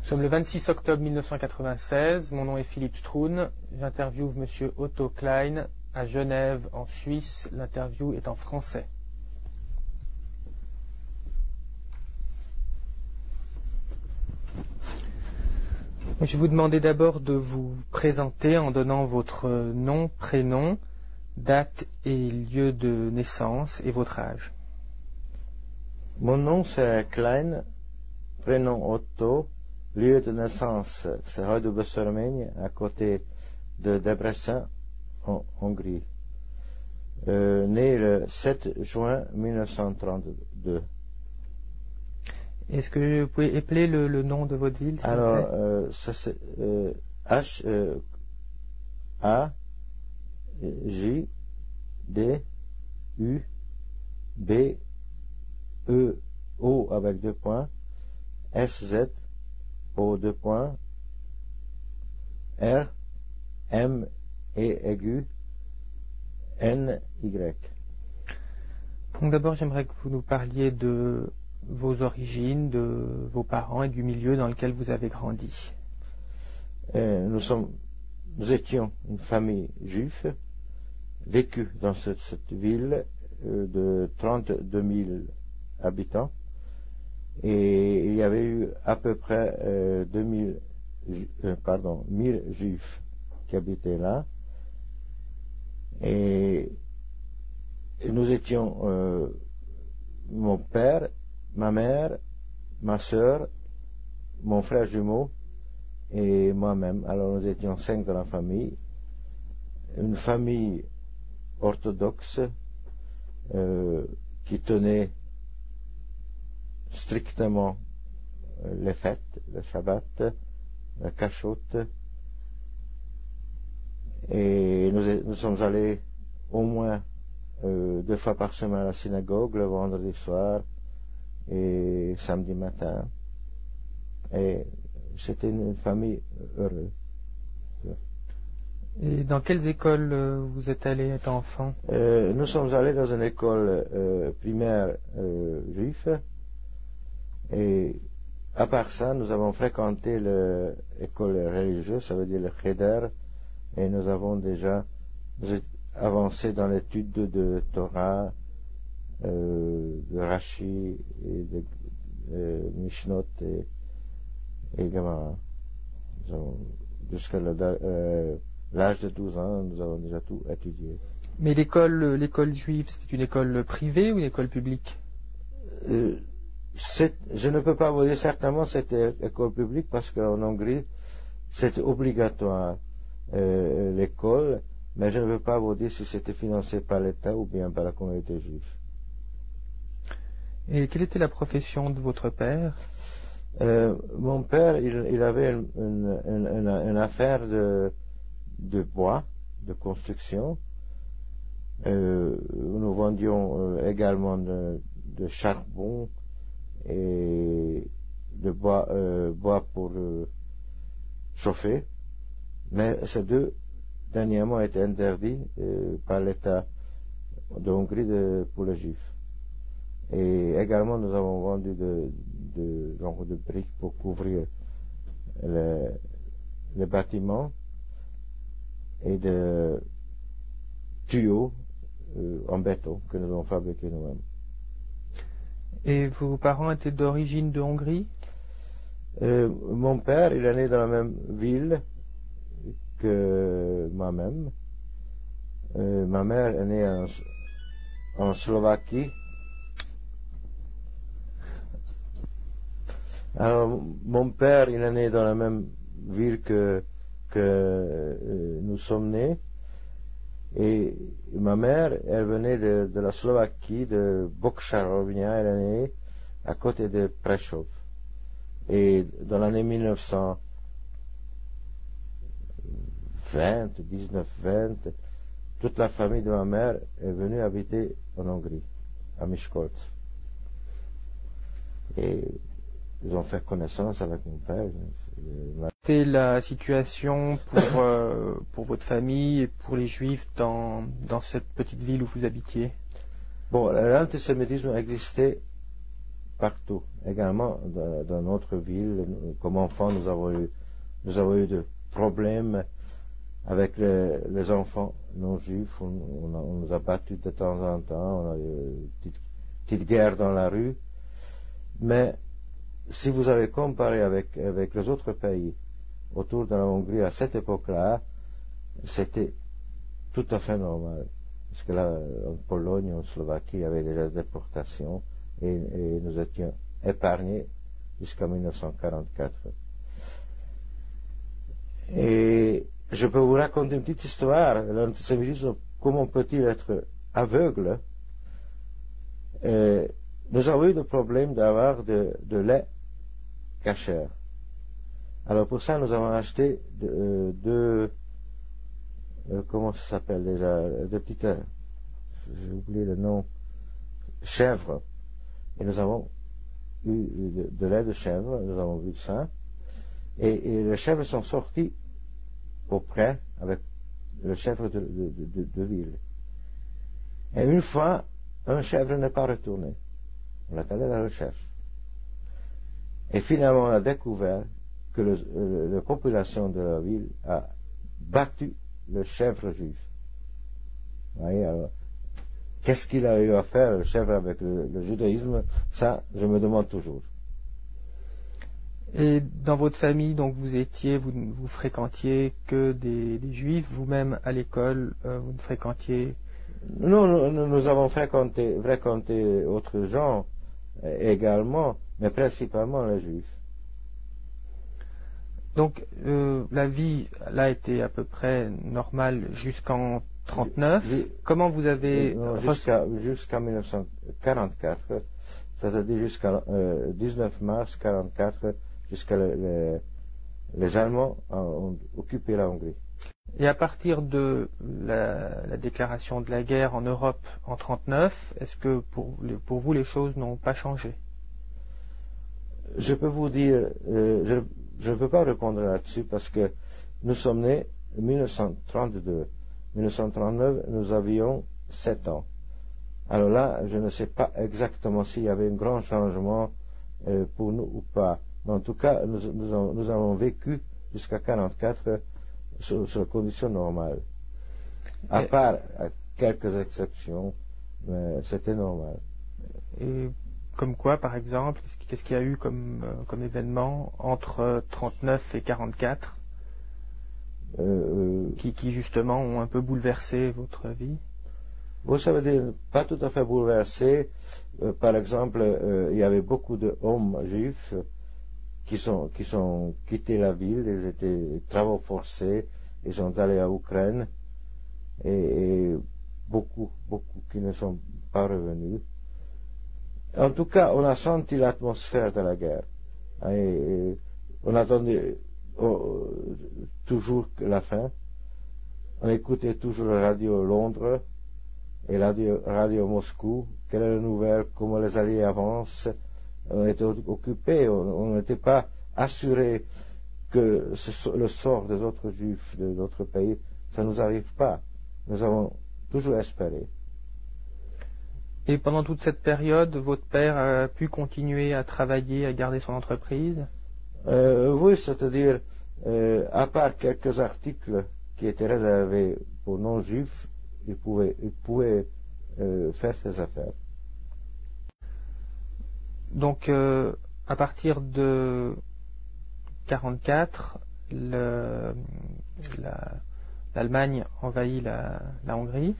Nous sommes le 26 octobre 1996. Mon nom est Philippe Stroun. J'interviewe Monsieur Otto Klein à Genève, en Suisse. L'interview est en français. Je vais vous demander d'abord de vous présenter en donnant votre nom, prénom, date et lieu de naissance et votre âge. Mon nom c'est Klein, prénom Otto, lieu de naissance c'est Hajdú-Böszörmény, à côté de Debrecen, en Hongrie. Né le 7 juin 1932. Est-ce que vous pouvez épeler le nom de votre ville, s'il vous plaît? Alors, ça c'est H-A-J-D-U-B-E-O avec 2 points, S-Z-O 2 points, R-M et aigu, N-Y. Donc d'abord, j'aimerais que vous nous parliez de vos origines, de vos parents et du milieu dans lequel vous avez grandi. Nous étions une famille juive, vécue dans cette ville de 32 000 habitants, et il y avait eu à peu près 1000 juifs qui habitaient là, et nous étions mon père, ma mère, ma sœur, mon frère jumeau et moi-même. Alors nous étions 5 dans la famille. Une famille orthodoxe qui tenait strictement les fêtes, le Shabbat, la cachoute. Et nous sommes allés au moins 2 fois par semaine à la synagogue, le vendredi soir et samedi matin, et c'était une famille heureuse. Et dans quelles écoles vous êtes allé étant enfant? Nous sommes allés dans une école primaire juive, et à part ça, nous avons fréquenté l'école religieuse, ça veut dire le Cheder, et nous avons déjà avancé dans l'étude de Torah, de Rashi et de Mishnot et Gemara. Jusqu'à l'âge de 12 ans, nous avons déjà tout étudié. Mais l'école juive, c'est une école privée ou une école publique? Je ne peux pas vous dire certainement c'était école publique, parce qu'en Hongrie, c'était obligatoire l'école, mais je ne peux pas vous dire si c'était financé par l'État ou bien par la communauté juive. Et quelle était la profession de votre père? Mon père, il avait une affaire de bois, de construction. Nous vendions également de charbon et de bois pour chauffer. Mais ces 2 dernièrement été interdits par l'État de Hongrie pour les Juifs. Et également, nous avons vendu de briques pour couvrir les bâtiments et de tuyaux en béton que nous avons fabriqués nous-mêmes. Et vos parents étaient d'origine de Hongrie? Mon père, il est né dans la même ville que moi-même. Ma mère est née en Slovaquie. Alors, mon père, il est né dans la même ville que nous sommes nés. Et ma mère, elle venait de la Slovaquie, de Bokšarovňa, elle est née à côté de Prešov. Et dans l'année 1920, toute la famille de ma mère est venue habiter en Hongrie, à Miskolc. Et ils ont fait connaissance avec mon père. C'était la situation pour votre famille et pour les Juifs dans cette petite ville où vous habitiez? Bon, l'antisémitisme existait partout. Également, dans notre ville, comme enfants, nous avons eu des problèmes avec les enfants non juifs. On nous a battus de temps en temps. On a eu une petite guerre dans la rue. Mais si vous avez comparé avec les autres pays autour de la Hongrie à cette époque-là, c'était tout à fait normal. Parce que là, en Pologne, en Slovaquie, il y avait déjà des déportations et nous étions épargnés jusqu'en 1944. Et je peux vous raconter une petite histoire. L'antisémitisme, comment peut-il être aveugle? Nous avons eu le problème d'avoir de lait kasher. Alors pour ça, nous avons acheté deux comment ça s'appelle déjà, de petites, j'ai oublié le nom, chèvres. Et nous avons eu de lait de chèvre, nous avons vu ça. Et les chèvres sont sortis auprès avec le chèvre de ville. Et une fois, un chèvre n'est pas retourné. On est allé à la recherche. Et finalement, on a découvert que la population de la ville a battu le chèvre juif. Vous voyez, alors, qu'est-ce qu'il a eu à faire, le chèvre, avec le judaïsme? Ça, je me demande toujours. Et dans votre famille, donc vous fréquentiez que des juifs, vous-même à l'école, vous ne fréquentiez... Non, nous avons fréquenté autres gens également, mais principalement les juifs. Donc la vie là était à peu près normale jusqu'en 39. Comment vous avez... Jusqu'en 1944, c'est-à-dire jusqu'à 19 mars 1944, jusqu'à les Allemands ont occupé la Hongrie. Et à partir de la déclaration de la guerre en Europe en 1939, est-ce que pour vous les choses n'ont pas changé? Je peux vous dire, je ne peux pas répondre là-dessus parce que nous sommes nés en 1932. 1939, nous avions 7 ans. Alors là, je ne sais pas exactement s'il y avait un grand changement pour nous ou pas. Mais en tout cas, nous avons vécu jusqu'à 1944 sur conditions normales. À part quelques exceptions, mais c'était normal. Et comme quoi, par exemple, qu'est-ce qu'il y a eu comme événement entre 39 et 44 qui justement ont un peu bouleversé votre vie? Vous savez, pas tout à fait bouleversé. Par exemple, il y avait beaucoup d'hommes juifs qui sont quittés la ville, ils étaient travaux forcés, ils sont allés en Ukraine et beaucoup qui ne sont pas revenus. En tout cas, on a senti l'atmosphère de la guerre. Et on attendait toujours la fin. On écoutait toujours la radio Londres et la radio Moscou. Quelle est la nouvelle? Comment les Alliés avancent? On était occupés. On n'était pas assuré que le sort des autres juifs de notre pays, ça ne nous arrive pas. Nous avons toujours espéré. Et pendant toute cette période, votre père a pu continuer à travailler, à garder son entreprise? Oui, c'est-à-dire, à part quelques articles qui étaient réservés aux non-juifs, il pouvait faire ses affaires. Donc, à partir de 1944, l'Allemagne envahit la Hongrie.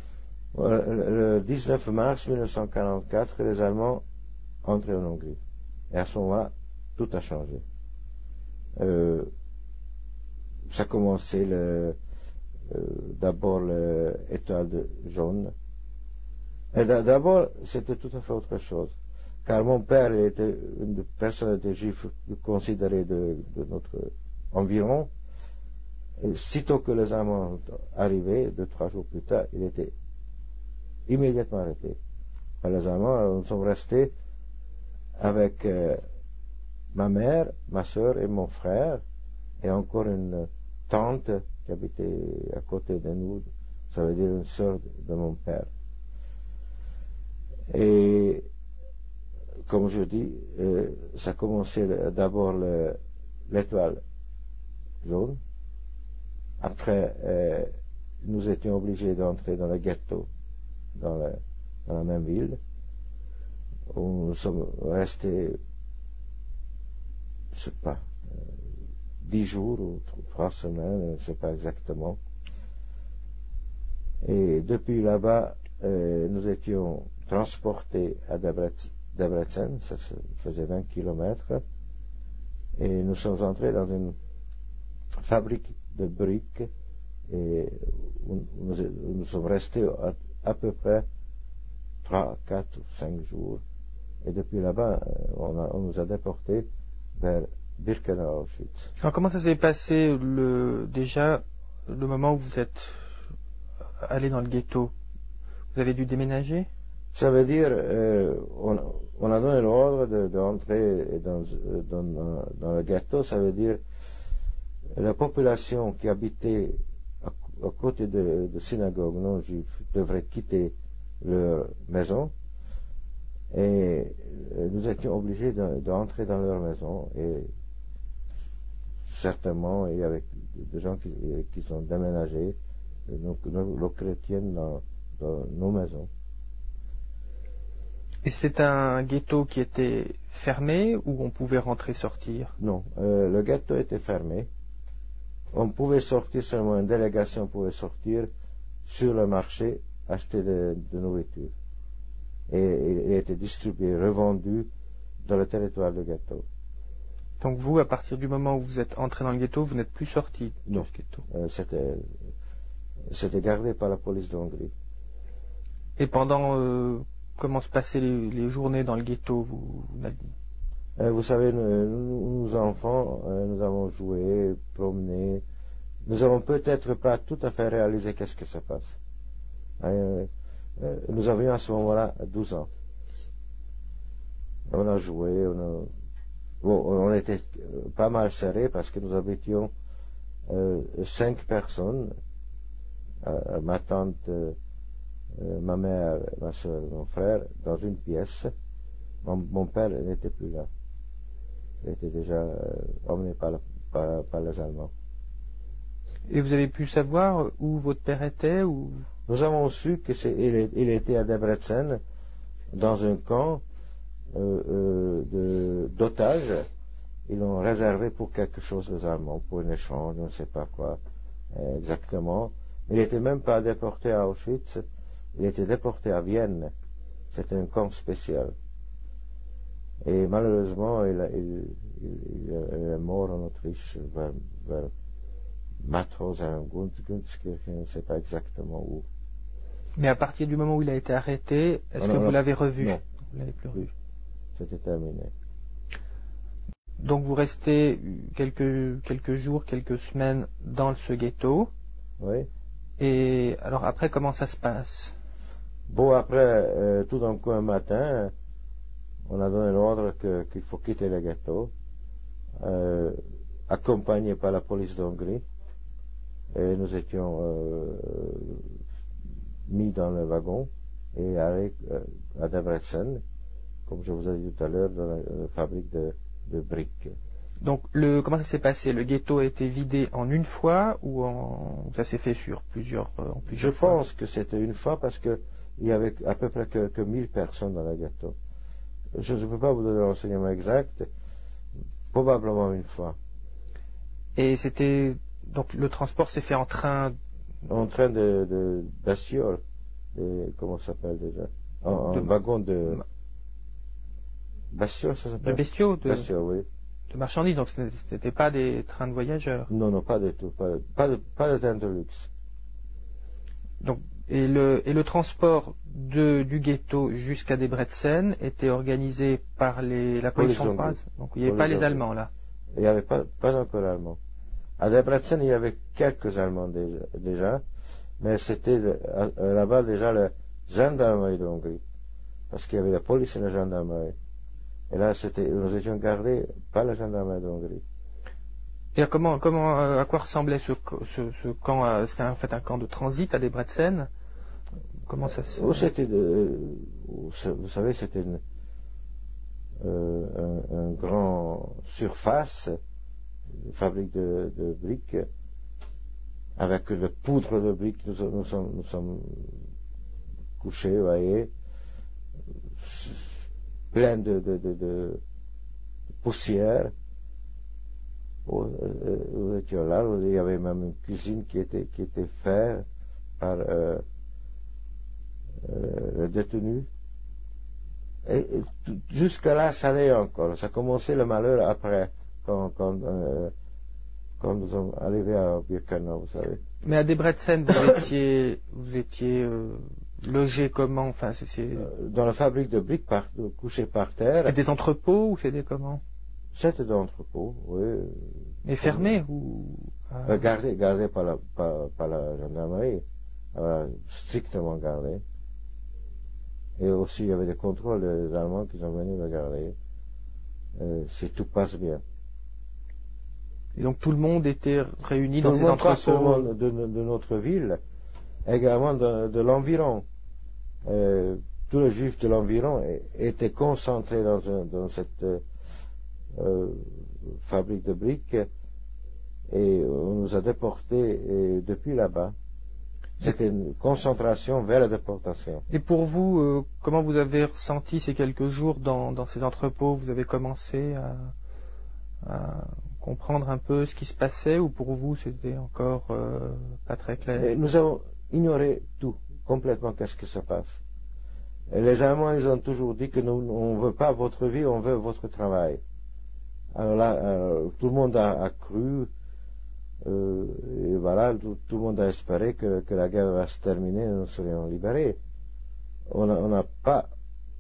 Le 19 mars 1944, les Allemands entraient en Hongrie. Et à ce moment-là, tout a changé. Ça a commencé d'abord l'étoile jaune. Et d'abord, c'était tout à fait autre chose. Car mon père était une personnalité juive considérée de notre environ. Et sitôt que les Allemands arrivaient, 2-3 jours plus tard, il était immédiatement arrêté. Les Allemands, nous sommes restés avec ma mère, ma soeur et mon frère, et encore une tante qui habitait à côté de nous, ça veut dire une sœur de mon père. Et comme je dis, ça commençait d'abord l'étoile jaune. Après, nous étions obligés d'entrer dans le ghetto, dans la même ville, où nous sommes restés, je ne sais pas, 10 jours ou 3 semaines, je ne sais pas exactement. Et depuis là-bas, nous étions transportés à Debrecen, ça faisait 20 kilomètres, et nous sommes entrés dans une fabrique de briques, et nous sommes restés à peu près 3, 4 ou 5 jours. Et depuis là-bas, on nous a déportés vers Birkenau, Auschwitz. Alors comment ça s'est passé déjà le moment où vous êtes allé dans le ghetto? Vous avez dû déménager? Ça veut dire, on a donné l'ordre d'entrer dans le ghetto. Ça veut dire la population qui habitait à côté de synagogues non juives devrait quitter leur maison, et nous étions obligés d'entrer dans leur maison, et certainement il y avait des gens qui sont déménagés, nos chrétiens dans nos maisons. Et c'était un ghetto qui était fermé ou on pouvait rentrer sortir? Non, le ghetto était fermé. On pouvait sortir seulement, une délégation pouvait sortir sur le marché, acheter de nourriture. Et il était distribué, revendu dans le territoire du ghetto. Donc vous, à partir du moment où vous êtes entré dans le ghetto, vous n'êtes plus sorti de ce ghetto? C'était gardé par la police de Hongrie. Et pendant, comment se passaient les journées dans le ghetto, vous m'avez dit? Vous savez, nous enfants, nous avons joué, promené. Nous avons peut-être pas tout à fait réalisé qu'est-ce que ça passe. Nous avions à ce moment-là 12 ans. On a joué, on était pas mal serrés parce que nous habitions 5 personnes, ma tante, ma mère, ma soeur, mon frère, dans une pièce. Mon père n'était plus là. Il était déjà emmené par les Allemands. Et vous avez pu savoir où votre père était ou... Nous avons su qu'il était à Debrecen, dans un camp d'otages. Ils l'ont réservé pour quelque chose, les Allemands, pour un échange, je ne sais pas quoi exactement. Il n'était même pas déporté à Auschwitz, il était déporté à Vienne. C'était un camp spécial. Et malheureusement, il est mort en Autriche, vers Mauthausen, Gunskirchen, je ne sais pas exactement où. Mais à partir du moment où il a été arrêté, est-ce que vous l'avez revu? Non. Vous l'avez plus revu. C'était terminé. Donc vous restez quelques jours, quelques semaines dans ce ghetto. Oui. Et alors après, comment ça se passe? Bon, après, tout d'un coup un matin, on a donné l'ordre qu'il faut quitter le ghetto, accompagné par la police d'Hongrie. Et nous étions mis dans le wagon et allés à Debrecen, comme je vous ai dit tout à l'heure, dans la fabrique de briques. Donc, comment ça s'est passé? Le ghetto a été vidé en une fois ou ça s'est fait sur plusieurs fois? Je pense que c'était une fois parce qu'il y avait à peu près que 1000 personnes dans le ghetto. Je ne peux pas vous donner l'enseignement exact, probablement une fois. Et donc le transport s'est fait en train? En train de bestiole, comment ça s'appelle déjà? En wagon de bestiole, ça s'appelle? De bestiaux? Bestiole, oui. De marchandises, donc ce n'était pas des trains de voyageurs? Non, pas du tout, pas de train de luxe. Donc, et le transport du ghetto jusqu'à Debrecen était organisé par la police hongroise? Donc il n'y avait pas les Allemands là? Il n'y avait pas encore Allemands. À Debrecen, il y avait quelques Allemands déjà, mais c'était là-bas déjà la gendarmerie de Hongrie, parce qu'il y avait la police et la gendarmerie. Et là, nous étions gardés par la gendarmerie de Hongrie. Et à quoi ressemblait ce camp? C'était en fait un camp de transit à Debrecen? Comment ça se... Vous savez, c'était un grand surface, fabrique de briques, avec le poudre de briques, nous sommes couchés, vous voyez, plein de poussière. Nous étions là, il y avait même une cuisine qui était faite par le détenu. Et jusqu'à là, ça allait encore. Ça a commencé le malheur après, quand nous sommes arrivés à Birkenau, vous savez. Mais à Debrecen, vous étiez logé comment? Enfin, dans la fabrique de briques, couché par terre. C'était des entrepôts ou c'était comment? C'était des entrepôts, oui. Mais fermés ou gardés par la gendarmerie, strictement gardés. Et aussi, il y avait des contrôles des Allemands qui sont venus le garder, si tout passe bien. Et donc tout le monde était réuni dans ces entrepôts. Pas seulement de notre ville, également de l'environ. Tous les Juifs de l'environ étaient concentrés dans cette fabrique de briques, et on nous a déportés depuis là-bas. C'était une concentration vers la déportation. Et pour vous, comment vous avez ressenti ces quelques jours dans ces entrepôts? Vous avez commencé à comprendre un peu ce qui se passait, ou pour vous c'était encore pas très clair? Et nous avons ignoré tout, complètement, qu'est-ce que ça passe. Et les Allemands, ils ont toujours dit que on ne veut pas votre vie, on veut votre travail. Alors là, tout le monde a cru. Et voilà, tout le monde a espéré que la guerre va se terminer et nous serions libérés. On n'a pas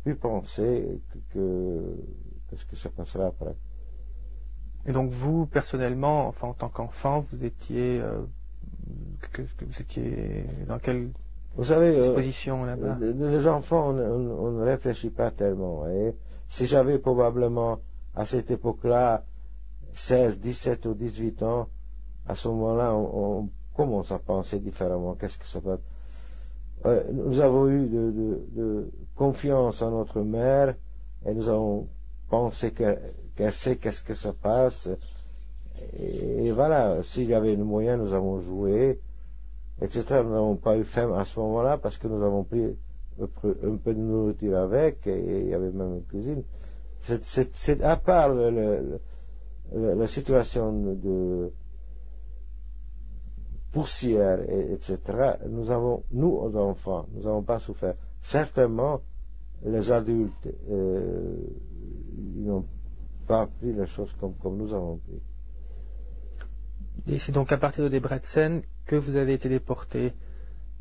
pu penser qu'est-ce que ça passera après. Et donc vous, personnellement, enfin en tant qu'enfant, vous étiez dans quelle disposition là-bas? Les enfants, on ne réfléchit pas tellement. Et si j'avais probablement à cette époque-là 16, 17 ou 18 ans, à ce moment-là, on commence à penser différemment. Qu'est-ce que ça va être? Nous avons eu de confiance en notre mère, et nous avons pensé qu'elle sait qu'est-ce que ça passe. Et voilà, s'il y avait le moyen, nous avons joué, etc. Nous n'avons pas eu faim à ce moment-là parce que nous avons pris un peu de nourriture avec, et il y avait même une cuisine. C'est à part la situation de poussière, etc., nous, enfants, nous n'avons pas souffert. Certainement, les adultes, ils n'ont pas pris les choses comme nous avons pris. Et c'est donc à partir de Debrecen que vous avez été déporté.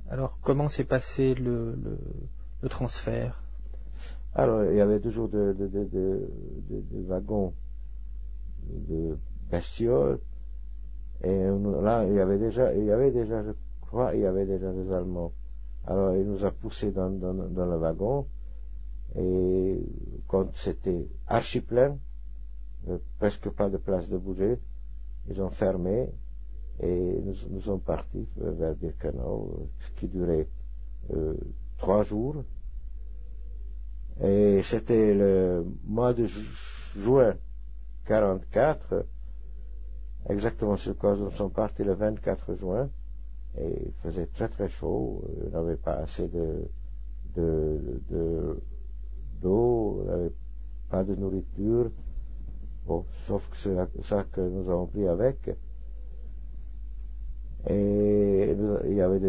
Alors, comment s'est passé le transfert? Alors, il y avait toujours des wagons de bestioles. Et là, il y avait déjà, je crois, il y avait déjà des Allemands. Alors, il nous a poussés dans le wagon, et quand c'était archi plein, presque pas de place de bouger, ils ont fermé, et nous sommes partis vers Birkenau, ce qui durait 3 jours. Et c'était le mois de juin 1944, exactement sur cause, nous sommes partis le 24 juin, et il faisait très très chaud, il n'avait pas assez d'eau, il n'avait pas de nourriture, bon, sauf que c'est ça que nous avons pris avec. Et il y avait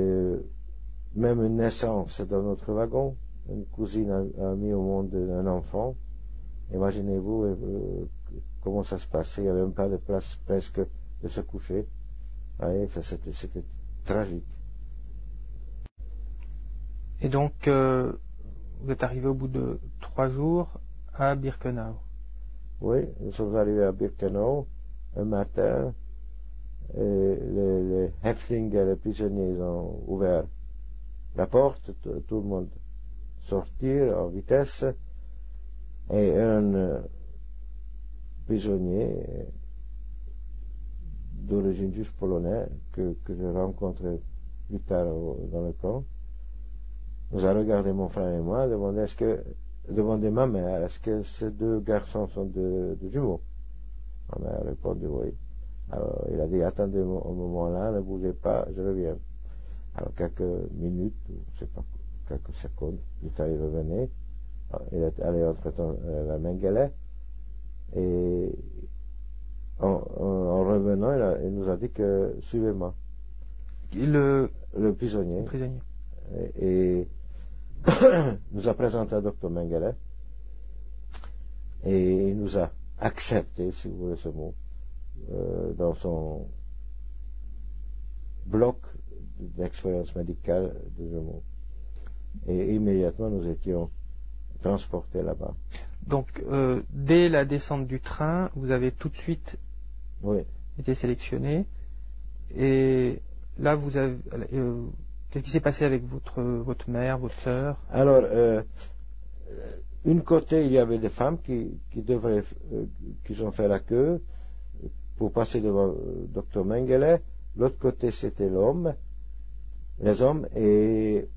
même une naissance dans notre wagon. Une cousine a mis au monde un enfant. Imaginez-vous comment ça se passait. Il n'y avait même pas de place presque de se coucher. Voyez, c'était tragique. Et donc, vous êtes arrivé au bout de 3 jours à Birkenau. Oui, nous sommes arrivés à Birkenau un matin. Et les Häftlinge, les prisonniers, ils ont ouvert la porte, tout le monde sortir en vitesse, et un prisonnier d'origine juive polonaise que je rencontrais plus tard dans le camp nous a regardé, mon frère et moi, a demandé est-ce que demandé ma mère, est-ce que ces deux garçons sont de jumeaux? Ma mère a répondu oui. Alors il a dit, attendez au moment-là, ne bougez pas, je reviens. Alors quelques minutes, je sais pas, quelques secondes, plus tard il revenait. Alors, il est allé entre-temps vers Mengele, et en revenant, il nous a dit que suivez-moi. Le prisonnier. Et nous a présenté à Dr Mengele, et il nous a accepté, si vous voulez ce mot, dans son bloc d'expérience médicale de jumeaux. Et immédiatement, nous étions transportés là-bas. Donc, dès la descente du train, vous avez tout de suite été sélectionné. Et là, vous avez... qu'est-ce qui s'est passé avec votre mère, votre sœur? Alors, une côté, il y avait des femmes qui ont fait la queue pour passer devant Dr Mengele. L'autre côté, c'était les hommes, et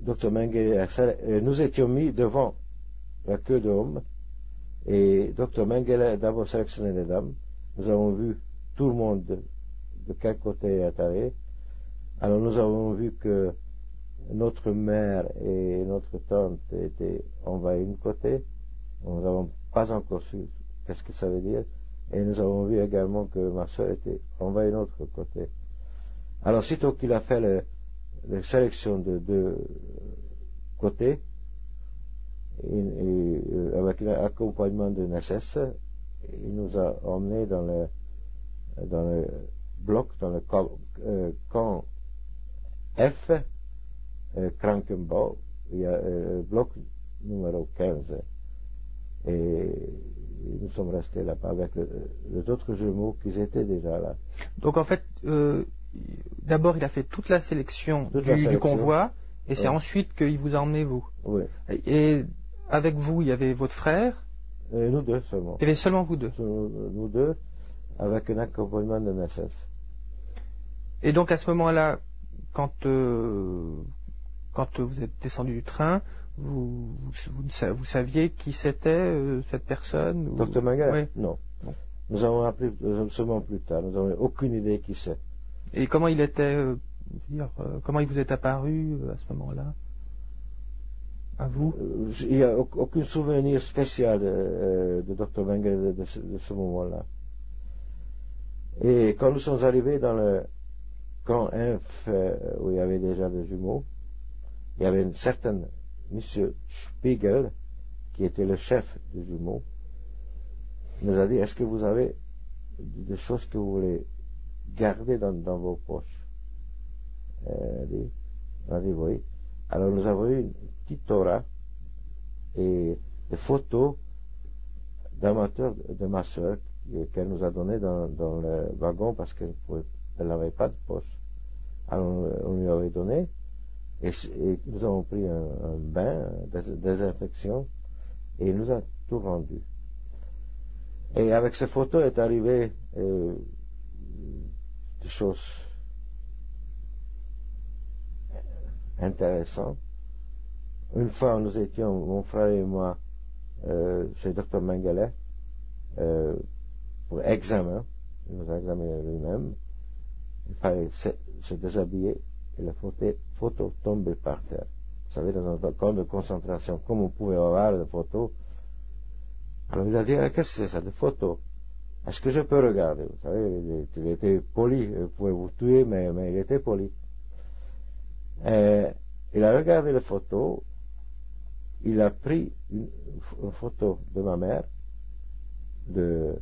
Dr Mengele, nous étions mis devant la queue d'hommes, et Dr Mengele a d'abord sélectionné les dames. Nous avons vu tout le monde de quel côté il est allé. Alors nous avons vu que notre mère et notre tante étaient envahies d'un côté. Nous n'avons pas encore su qu'est-ce que ça veut dire. Et nous avons vu également que ma soeur était envahie de l'autre côté. Alors, sitôt qu'il a fait la sélection de deux côtés, avec l'accompagnement de Nesses, il nous a emmenés dans le bloc, dans le camp F, Krankenbau, il y a le bloc numéro 15. Et nous sommes restés là-bas avec les autres jumeaux qui étaient déjà là. Donc en fait, d'abord il a fait toute la sélection du convoi, et c'est ensuite qu'il vous a emmené vous. Oui. Et avec vous, il y avait votre frère? Et nous deux seulement. Il y avait seulement vous deux? Nous deux, avec un accompagnement de Nesses. Et donc à ce moment-là, quand vous êtes descendu du train, vous saviez qui c'était cette personne? Dr Mengele? Oui. Non. Nous avons appris seulement plus tard. Nous n'avons aucune idée qui c'est. Et comment il était, comment il vous est apparu à ce moment-là, à vous? Il n'y a aucun souvenir spécial de Dr Mengele de ce moment-là. Et quand nous sommes arrivés dans le camp F, où il y avait déjà des jumeaux, il y avait une certaine Monsieur Spiegel, qui était le chef des jumeaux. Il nous a dit, est-ce que vous avez des choses que vous voulez garder dans vos poches? On a dit oui. Alors nous avons eu une petite Torah et des photos d'amateurs de ma soeur qu'elle nous a donné dans le wagon parce qu'elle n'avait pas de poche. Alors on lui avait donné. Et nous avons pris un bain, des désinfection, et il nous a tout rendu. Et avec ces photos est arrivé des choses intéressantes. Une fois, nous étions, mon frère et moi, chez Dr Mengele, pour examen. Il nous a examiné lui-même. Il fallait se déshabiller. Et la photo tombait par terre. Vous savez, dans un camp de concentration, comme on pouvait avoir des photos. Alors il a dit, qu'est-ce que c'est ça, des photos? Est-ce que je peux regarder? Vous savez, il était poli, il pouvait vous tuer, mais il était poli. Il a regardé les photos, il a pris une photo de ma mère, de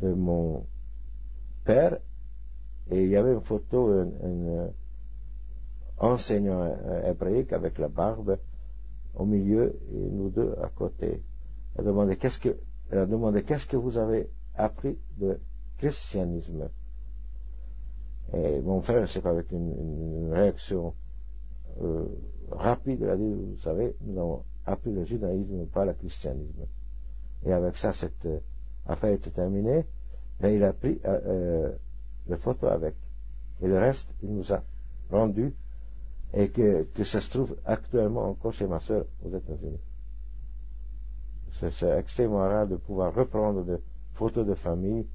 mon père, et il y avait une photo, un enseignant hébraïque avec la barbe au milieu et nous deux à côté. Elle a demandé qu'est-ce que vous avez appris de christianisme? Et mon frère, c'est pas avec une réaction rapide, il a dit, vous savez, nous avons appris le judaïsme, pas le christianisme. Et avec ça, cette affaire était terminée, mais il a pris les photos avec. Et le reste, il nous a rendu et que ça se trouve actuellement encore chez ma sœur aux États-Unis. C'est extrêmement rare de pouvoir reprendre des photos de famille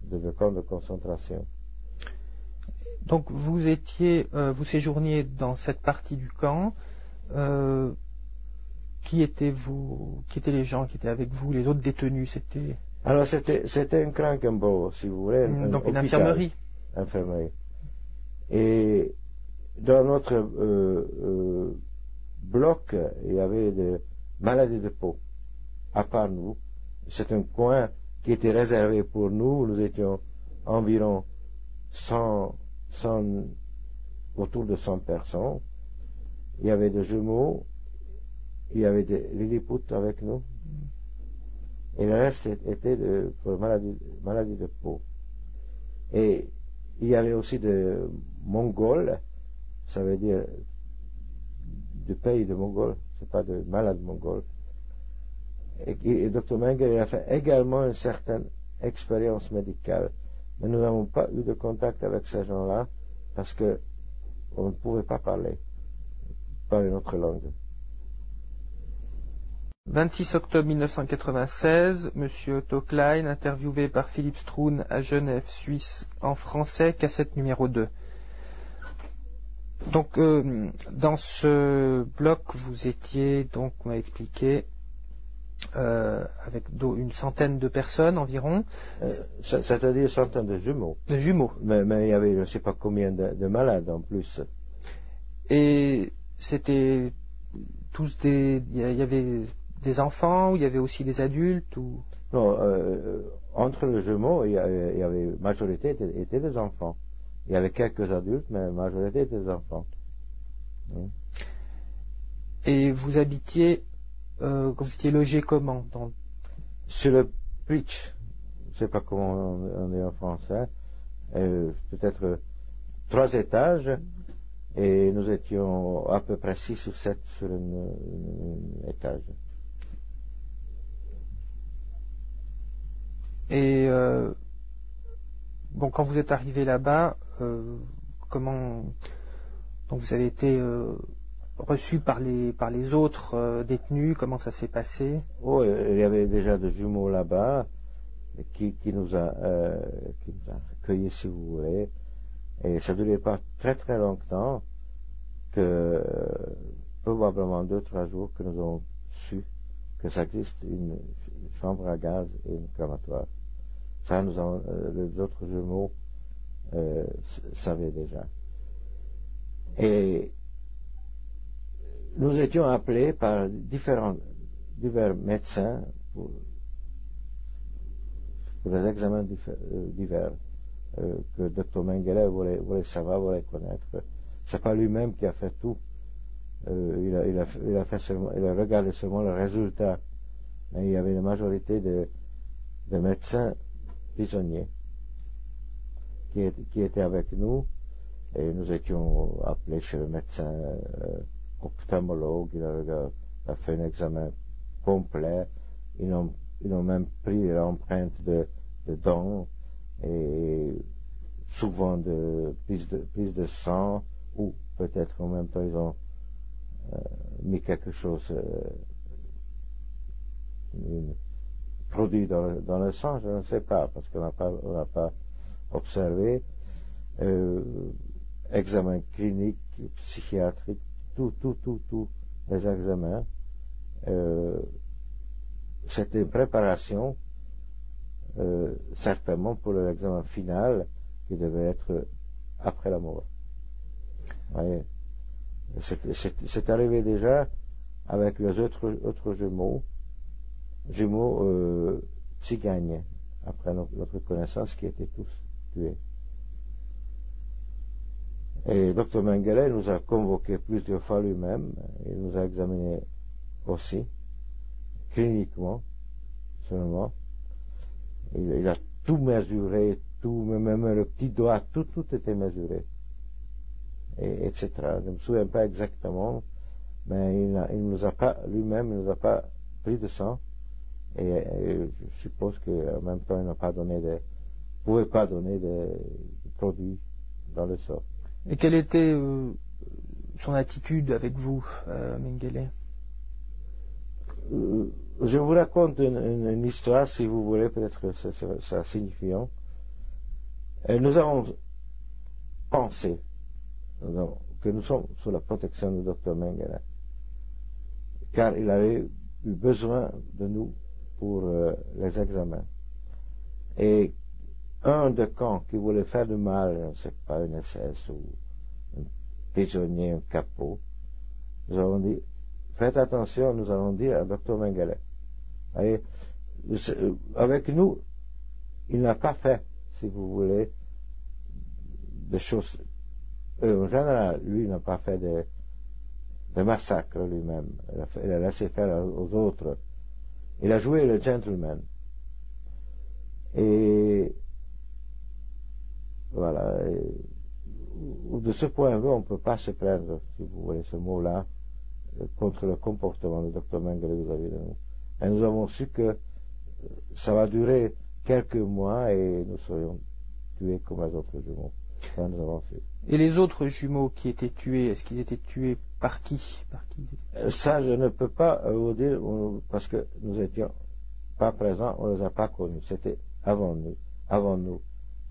de camps de concentration. Donc vous séjourniez dans cette partie du camp. Qui étaient les gens qui étaient avec vous, les autres détenus? Alors c'était un Krankenbau, si vous voulez. Donc une infirmerie. Infirmerie. Et dans notre bloc, il y avait des maladies de peau, à part nous. C'est un coin qui était réservé pour nous. Nous étions environ 100, autour de 100 personnes. Il y avait des jumeaux, il y avait des Lilliput avec nous, et le reste était pour maladie de peau. Et il y avait aussi des Mongols, ça veut dire du pays de Mongols, c'est pas de malades mongols. Et Dr. Mengele a fait également une certaine expérience médicale, mais nous n'avons pas eu de contact avec ces gens-là parce que on ne pouvait pas parler notre langue. 26 octobre 1996, Monsieur Otto Klein, interviewé par Philippe Stroun à Genève, Suisse, en français, cassette numéro 2. Donc, dans ce bloc, vous étiez, donc, on m'a expliqué, avec une centaine de personnes environ. C'est-à-dire une centaine de jumeaux. De jumeaux. Mais il y avait, je ne sais pas combien de malades en plus. Et c'était tous il y avait des enfants, ou il y avait aussi des adultes ou... Non, entre les jumeaux, il y avait majorité étaient des enfants. Il y avait quelques adultes, mais la majorité étaient des enfants. Oui. Et vous habitiez, vous étiez logé comment Sur le pitch, je ne sais pas comment on dit en français, peut-être 3 étages, et nous étions à peu près 6 ou 7 sur un étage. Et bon, quand vous êtes arrivé là-bas, comment donc vous avez été reçu par les autres détenus? Comment ça s'est passé? Oh, il y avait déjà des jumeaux là-bas qui nous a accueillis, si vous voulez, et ça ne durait pas très très longtemps que probablement 2-3 jours que nous avons su que ça existe une chambre à gaz et une crématoire. Ça, les autres jumeaux savaient déjà. Et nous étions appelés par divers médecins pour des examens divers que Dr. Mengele voulait savoir, voulait connaître. C'est pas lui-même qui a fait tout. Il a regardé seulement le résultat. Mais il y avait une majorité de médecins prisonniers qui étaient avec nous, et nous étions appelés chez le médecin ophtalmologue. Il a fait un examen complet. Ils ont même pris l'empreinte de dents et souvent de prise de sang, ou peut-être en même temps ils ont mis quelque chose, produit dans le sang, je ne sais pas, parce qu'on n'a pas observé. Examen clinique, psychiatrique, tous les examens. C'était une préparation, certainement pour l'examen final qui devait être après la mort. Voyez, c'est arrivé déjà avec les autres jumeaux tsigagnes, après notre connaissance, qui étaient tous tués. Et Dr. Mengele nous a convoqués plusieurs fois lui-même, il nous a examinés aussi, cliniquement seulement. Il a tout mesuré, même le petit doigt, tout était mesuré, etc. Je ne me souviens pas exactement, mais il nous a pas, lui-même, il nous a pas pris de sang, et je suppose qu'en même temps, il n'a pas pouvait pas donner des produits dans le sang. Et quel était son attitude avec vous, Mengele? Je vous raconte une histoire, si vous voulez, peut-être que ça signifiant. Nous avons pensé que nous sommes sous la protection du docteur Mengele, car il avait eu besoin de nous pour les examens. Et un de camp qui voulait faire du mal, je ne sais pas, une SS ou un prisonnier, un capot, nous avons dit, faites attention, nous allons dire à Dr Mengele. Et avec nous, il n'a pas fait, si vous voulez, des choses. En général, lui n'a pas fait de massacres lui-même. Il a laissé faire aux autres. Il a joué le gentleman. Et voilà. De ce point de vue, on ne peut pas se plaindre, si vous voulez ce mot-là, contre le comportement du Dr Mengele vis-à-vis de nous. Et nous avons su que ça va durer quelques mois et nous serions tués comme les autres jumeaux. Ça, nous avons su. Et les autres jumeaux qui étaient tués, est-ce qu'ils étaient tués par qui? Ça, je ne peux pas vous dire, parce que nous n'étions pas présents, on ne les a pas connus. C'était avant nous.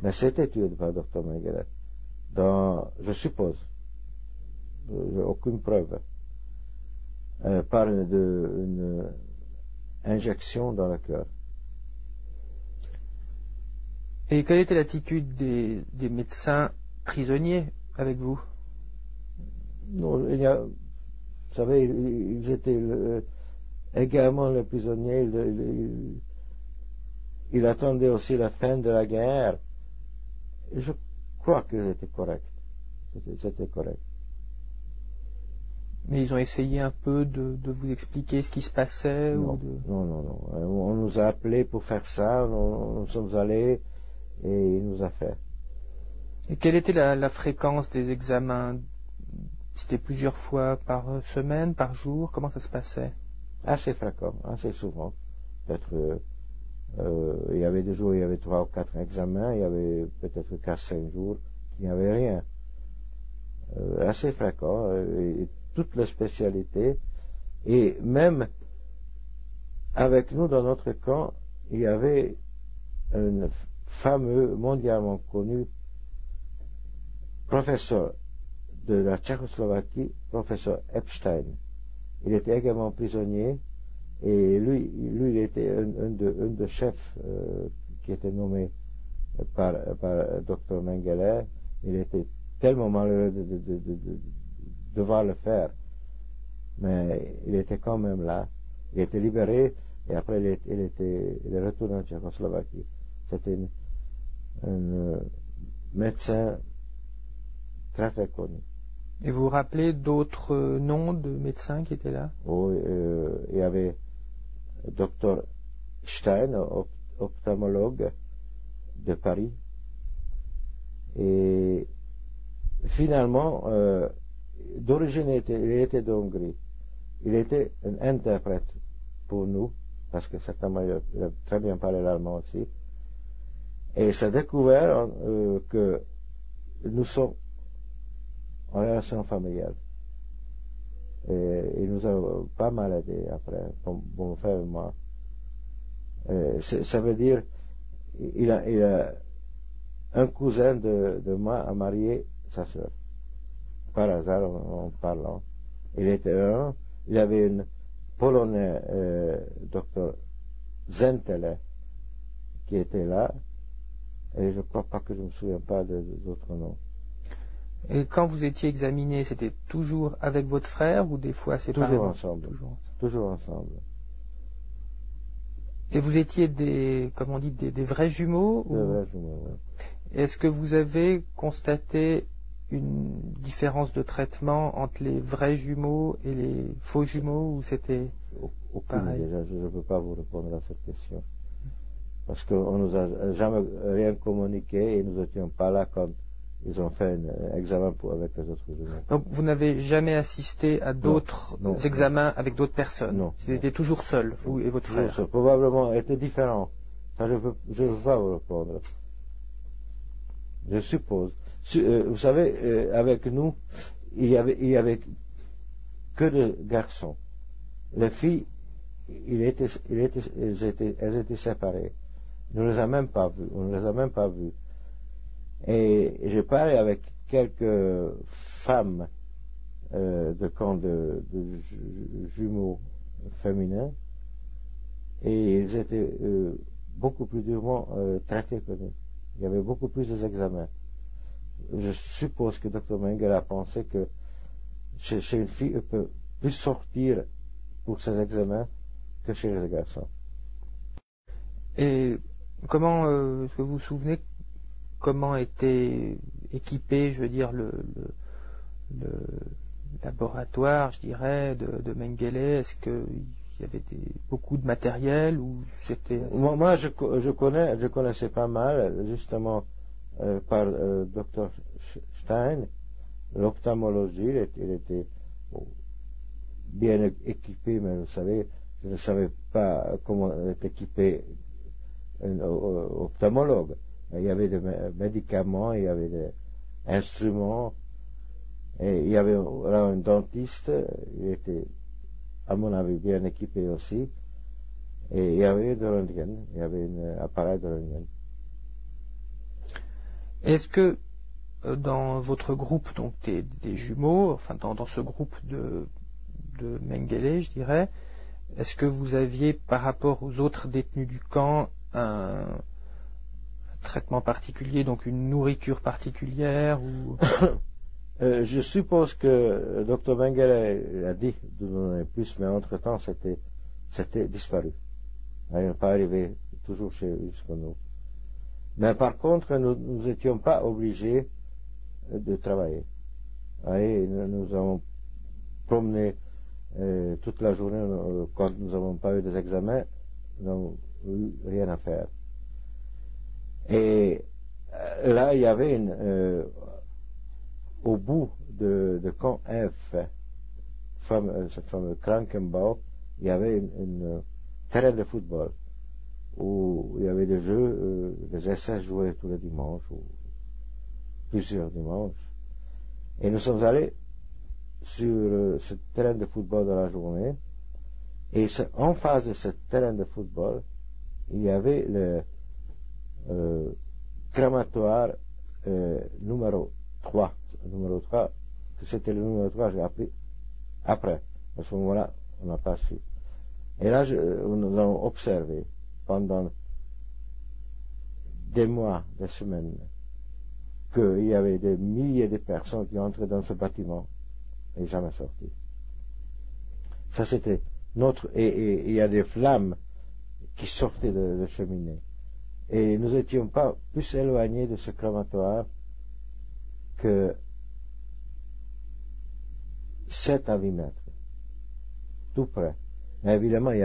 Mais c'était tué par Dr Mengele. Je suppose, j'ai aucune preuve, par une injection dans le cœur. Et quelle était l'attitude des médecins prisonniers avec vous? Non, vous savez, ils étaient également les prisonniers. Ils attendaient aussi la fin de la guerre. Et je crois qu'ils étaient corrects. C'était correct. Mais ils ont essayé un peu de vous expliquer ce qui se passait? Non. On nous a appelés pour faire ça. Nous sommes allés et il nous a fait. Et quelle était la fréquence des examens? C'était plusieurs fois par semaine, par jour? Comment ça se passait? Assez fréquent, assez souvent. Peut-être, il y avait des jours où il y avait 3 ou 4 examens, il y avait peut-être 4-5 jours qu'il n'y avait rien. Assez fréquent, et toutes les spécialités. Et même avec nous dans notre camp, il y avait un fameux, mondialement connu professeur de la Tchécoslovaquie, professeur Epstein. Il était également prisonnier et lui il était un des chefs qui était nommé par Dr Mengele. Il était tellement malheureux de devoir le faire, mais il était quand même là. Il était libéré et après il est retourné en Tchécoslovaquie. C'était un médecin très très connu. Et vous vous rappelez d'autres noms de médecins qui étaient là? Oui, il y avait Dr Stein, ophtalmologue de Paris. Et finalement, d'origine, il était de Hongrie. Il était un interprète pour nous, parce que certainement il a très bien parlé l'allemand aussi. Et s'est découvert que nous sommes en relation familiale. Et il nous a pas mal aidé après, mon frère et moi. Ça veut dire, il a un cousin de moi a marié sa sœur. Par hasard, en parlant. Il y avait une Polonais, docteur Zentele, qui était là. Et je ne crois pas que je ne me souviens pas des autres noms. Et quand vous étiez examiné, c'était toujours avec votre frère ou des fois séparément? Toujours ensemble. Et vous étiez des vrais jumeaux? Des vrais jumeaux, oui. Est-ce que vous avez constaté une différence de traitement entre les vrais jumeaux et les faux jumeaux, ou c'était pareil? Déjà, je ne peux pas vous répondre à cette question. Parce qu'on ne nous a jamais rien communiqué et nous n'étions pas là quand ils ont fait un examen avec les autres jumeaux. Donc vous n'avez jamais assisté à d'autres examens avec d'autres personnes? Non. Vous étiez toujours seul, vous et votre frère? Ça probablement était différent. Ça, je ne peux pas vous répondre. Je suppose. Vous savez, avec nous, il y avait que de garçons. Les filles, elles étaient séparées. On ne les a même pas vues. Et j'ai parlé avec quelques femmes de camps de jumeaux féminins, et ils étaient beaucoup plus durement traités que nous. Il y avait beaucoup plus d'examens. Je suppose que Dr. Mengele a pensé que chez une fille, elle peut plus sortir pour ses examens que chez les garçons. Et comment, est-ce que vous vous souvenez comment était équipé, je veux dire, le laboratoire, je dirais, de Mengele? Est-ce qu'il y avait beaucoup de matériel ou c'était... Moi, je connaissais pas mal, justement, par Dr. Stein, l'ophtalmologie. Il était bien équipé, mais vous savez, je ne savais pas comment est équipé un ophtalmologue. Il y avait des médicaments, il y avait des instruments, et il y avait là un dentiste, il était, à mon avis, bien équipé aussi, et il y avait de röntgen, il y avait un appareil de röntgen. Est-ce que dans votre groupe, donc des jumeaux, enfin dans ce groupe de Mengele, je dirais, est-ce que vous aviez par rapport aux autres détenus du camp un traitement particulier, donc une nourriture particulière ou... Je suppose que Dr. Mengele a dit de nous donner plus, mais entre-temps, c'était disparu. Il n'est pas arrivé toujours jusqu'à nous. Mais par contre, nous n'étions pas obligés de travailler. Et nous avons promené toute la journée quand nous n'avons pas eu des examens, nous n'avons eu rien à faire. Et là, il y avait au bout de camp F, ce fameux Krankenbau, il y avait un terrain de football où il y avait des jeux, des essais joués tous les dimanches, ou plusieurs dimanches. Et nous sommes allés sur ce terrain de football dans la journée, et en face de ce terrain de football, il y avait le crématoire numéro 3, que c'était le numéro 3, j'ai appris après. À ce moment-là, on n'a pas su. Et là, nous avons observé pendant des mois, des semaines, qu'il y avait des milliers de personnes qui entraient dans ce bâtiment et jamais sorties. Ça, c'était et il y a des flammes qui sortaient de la cheminée. Et nous n'étions pas plus éloignés de ce crématoire que 7 à 8 mètres, tout près. Mais évidemment, il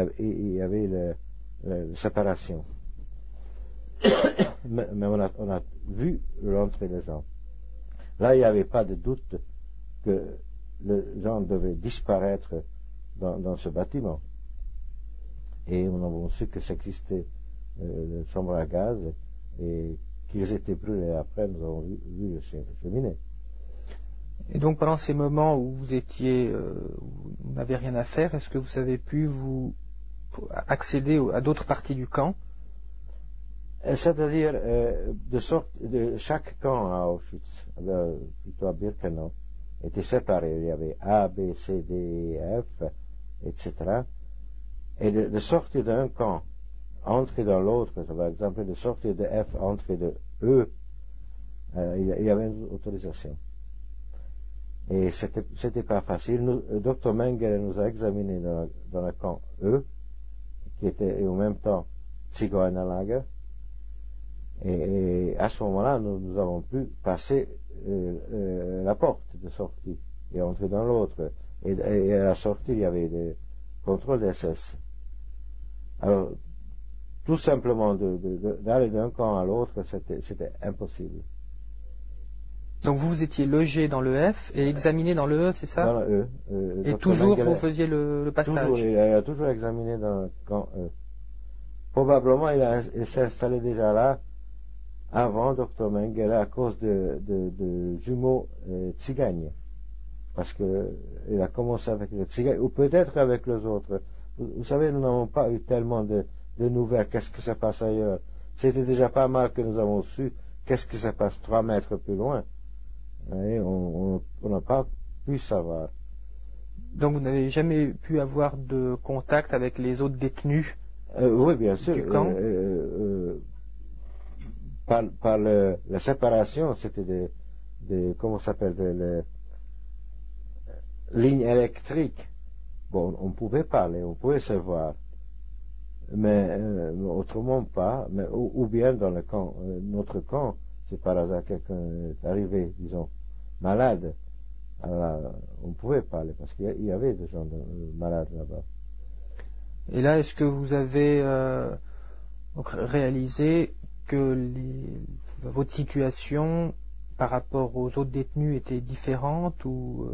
y avait la séparation. mais on a vu rentrer les gens. Là, il n'y avait pas de doute que les gens devaient disparaître dans ce bâtiment. Et nous avons su que ça existait les chambres à gaz et qu'ils étaient brûlés. Après, nous avons vu le cheminée. Et donc pendant ces moments où vous étiez, vous n'avez rien à faire, est-ce que vous avez pu vous accéder à d'autres parties du camp? C'est-à-dire, de chaque camp à Auschwitz, plutôt à Birkenau, était séparé. Il y avait A, B, C, D, E, F, etc. Et de sortir d'un camp, entrer dans l'autre, par exemple, de sortir de F, entrer de E, il y avait une autorisation. Et c'était pas facile. Dr. Mengele nous a examinés dans le camp E, qui était en même temps Zigeunerlager. Et à ce moment-là, nous avons pu passer la porte de sortie et entrer dans l'autre. Et à la sortie, il y avait des contrôles d'SS. Alors, tout simplement d'aller d'un camp à l'autre, c'était impossible. Donc vous étiez logé dans le F et examiné dans le E, c'est ça? Dans le E. Et toujours vous faisiez le passage? Toujours, il a toujours examiné dans le camp E. Probablement il s'est installé déjà là avant Dr. Mengele à cause de jumeaux Tsigane. parce qu'il a commencé avec le Tzigane, ou peut-être avec les autres. Vous savez, nous n'avons pas eu tellement de nouvelles. Qu'est-ce que ça passe ailleurs? C'était déjà pas mal que nous avons su qu'est-ce que ça passe 3 mètres plus loin. Et on n'a pas pu savoir. Donc vous n'avez jamais pu avoir de contact avec les autres détenus oui, bien sûr. du camp? Par la séparation, c'était comment ça s'appelle, des lignes électriques. Bon, on pouvait parler, on pouvait se voir, mais autrement pas. Mais ou bien dans le camp, notre camp, si par hasard quelqu'un est arrivé, disons, malade, alors on pouvait parler parce qu'il y avait des gens malades là-bas. Et là, est-ce que vous avez réalisé que votre situation par rapport aux autres détenus était différente ou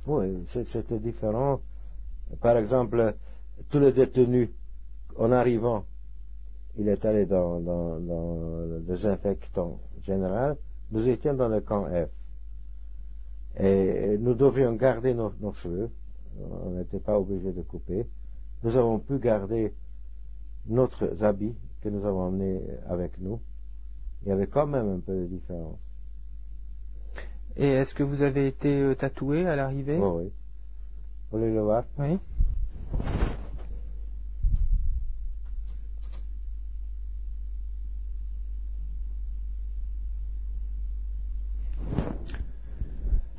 Oui, c'était différent. Par exemple, tous les détenus, en arrivant, il est allé dans le désinfectant général. Nous étions dans le camp F. Et nous devions garder nos cheveux. On n'était pas obligé de couper. Nous avons pu garder notre habit que nous avons emmené avec nous. Il y avait quand même un peu de différence. Et est-ce que vous avez été tatoué à l'arrivée? Oh, oui. Vous voulez le voir? Oui.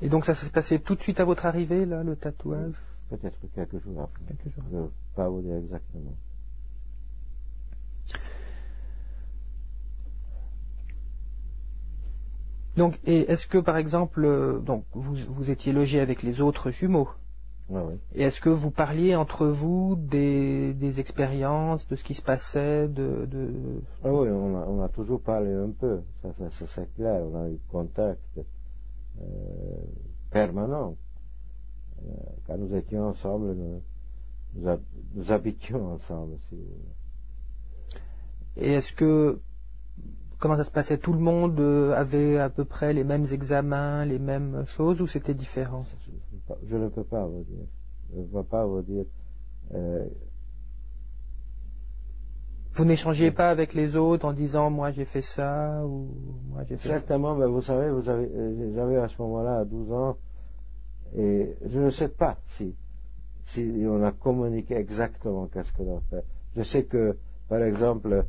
Et donc ça s'est passé tout de suite à votre arrivée, là, le tatouage? Peut-être quelques jours après. Quelques jours. Je ne peux pas vous dire exactement. Donc, et est-ce que par exemple, donc vous étiez logé avec les autres jumeaux? Oui, oui. Et est-ce que vous parliez entre vous des expériences, de ce qui se passait, Ah oui, on a toujours parlé un peu, ça c'est clair, on a eu contact permanent. Quand nous étions ensemble, nous habitions ensemble, si vous voulez. Et est-ce que, comment ça se passait? Tout le monde avait à peu près les mêmes examens, les mêmes choses, ou c'était différent? Je ne peux pas vous dire. Je ne peux pas vous dire. Vous n'échangez pas avec les autres en disant moi j'ai fait ça ou moi j'ai fait Certainement, mais vous savez, j'avais à ce moment-là 12 ans et je ne sais pas si on a communiqué exactement qu'est-ce qu'on a fait. Je sais que, par exemple,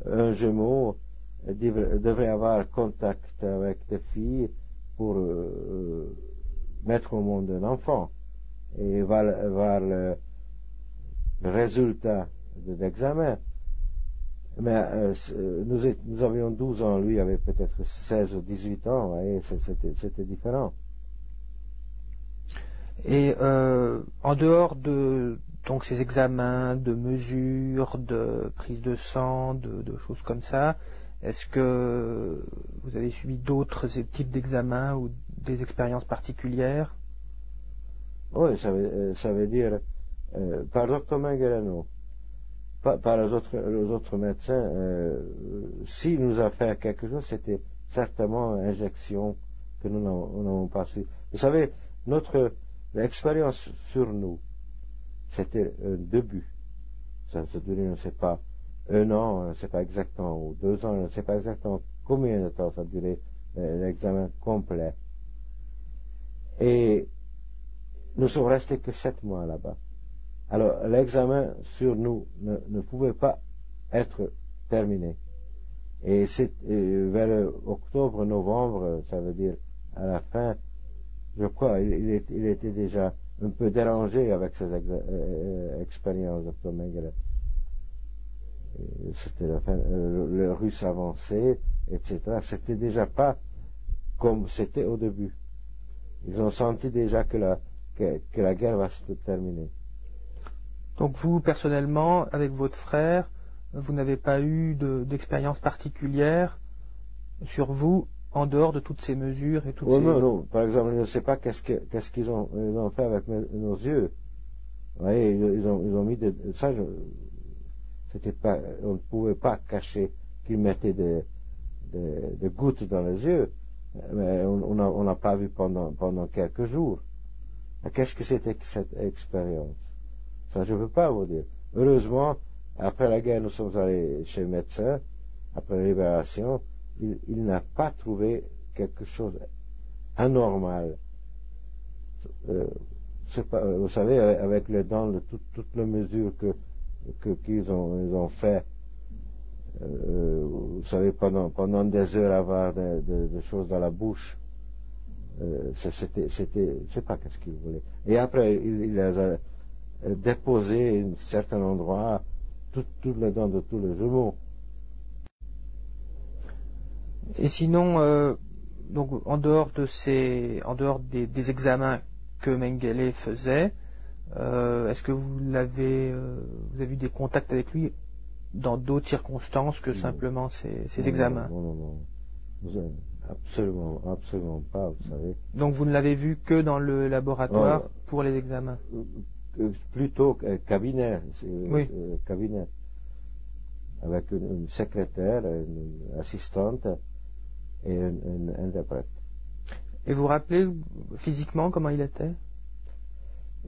un jumeau devrait avoir contact avec des filles pour mettre au monde un enfant et voir le résultat de l'examen. Mais nous avions 12 ans, lui avait peut-être 16 ou 18 ans, et c'était différent. Et en dehors de donc ces examens, de mesures, de prise de sang, de choses comme ça, est-ce que vous avez suivi d'autres types d'examens ou des expériences particulières? Oui, ça veut dire par Dr. Mangerano, par les autres médecins, s'il nous a fait quelque chose, c'était certainement une injection que nous n'avons pas su. Vous savez, l'expérience sur nous, c'était un début. Ça durait, je ne sais pas, 1 an, je ne sais pas exactement, ou 2 ans, je ne sais pas exactement combien de temps ça durait l'examen complet. Et nous sommes restés que 7 mois là-bas. Alors, l'examen sur nous ne pouvait pas être terminé. Et vers octobre, novembre, ça veut dire à la fin, je crois, il était déjà un peu dérangé avec ses expériences, Dr. Mengele. C'était la fin, le russe avançait, etc. C'était déjà pas comme c'était au début. Ils ont senti déjà que la guerre va se terminer. Donc vous, personnellement, avec votre frère, vous n'avez pas eu d'expérience particulière sur vous en dehors de toutes ces mesures et toutes ces... Non. Par exemple, je ne sais pas qu'est-ce qu'ils ont fait avec nos yeux. Vous voyez, ils ont mis ça. C'était pas, on ne pouvait pas cacher qu'ils mettaient des gouttes dans les yeux. Mais on n'a pas vu pendant quelques jours. Qu'est-ce que c'était que cette expérience? Ça, je ne peux pas vous dire. Heureusement, après la guerre, nous sommes allés chez le médecin, après la libération, il n'a pas trouvé quelque chose anormal. Vous savez, avec les dents, toutes les mesures qu'ils ont fait, vous savez, pendant des heures avoir des choses dans la bouche, je sais pas qu'est-ce qu'il voulait. Et après, il les a déposés à un certain endroit, toutes les dents de tous les jumeaux. Et sinon, donc en dehors des examens que Mengele faisait, est-ce que vous avez eu des contacts avec lui dans d'autres circonstances que simplement ces examens? Non. Absolument pas, vous savez. Donc vous ne l'avez vu que dans le laboratoire pour les examens? Plutôt cabinet. Oui. Cabinet. Avec une secrétaire, une assistante et un interprète. Et vous vous rappelez physiquement comment il était?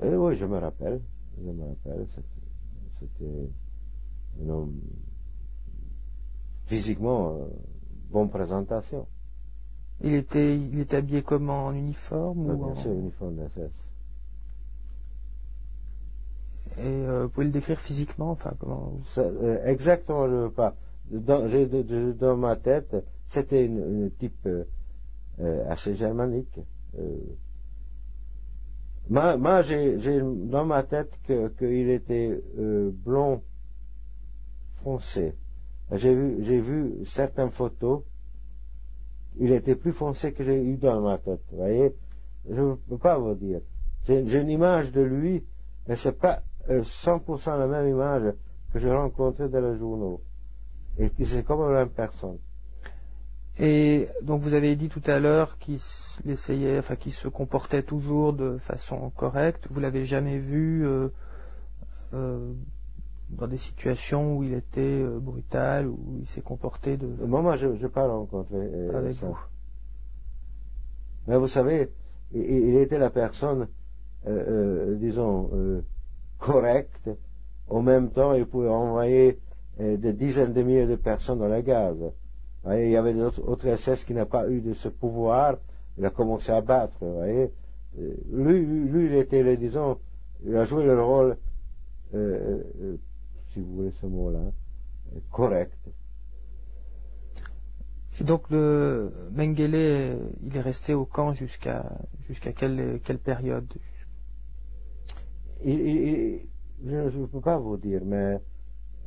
Oui, je me rappelle. C'était un homme physiquement bonne présentation. Il était habillé comment, en uniforme ou bien sûr, uniforme d'SS. Et vous pouvez le décrire physiquement, enfin comment? Exactement, je ne veux pas. Dans ma tête, c'était un type assez germanique. Moi, j'ai dans ma tête qu'il était blond foncé. J'ai vu certaines photos. Il était plus foncé que j'ai eu dans ma tête. Vous voyez, je ne peux pas vous dire. J'ai une image de lui, mais c'est pas 100% la même image que j'ai rencontrée dans les journaux. Et que c'est comme la même personne. Et donc vous avez dit tout à l'heure qu'il se comportait toujours de façon correcte. Vous l'avez jamais vu dans des situations où il était brutal, où il s'est comporté de... Moi, je n'ai pas rencontré avec ça. vous. Mais vous savez, il était la personne, disons, correcte. En même temps, il pouvait envoyer des dizaines de milliers de personnes dans la gaz. Vous voyez, il y avait d'autres SS qui n'ont pas eu de ce pouvoir. Il a commencé à battre. Vous voyez. Lui, il était, disons, il a joué le rôle, si vous voulez ce mot-là, correct. Et donc le Mengele, il est resté au camp jusqu'à quelle période? Je ne peux pas vous dire, mais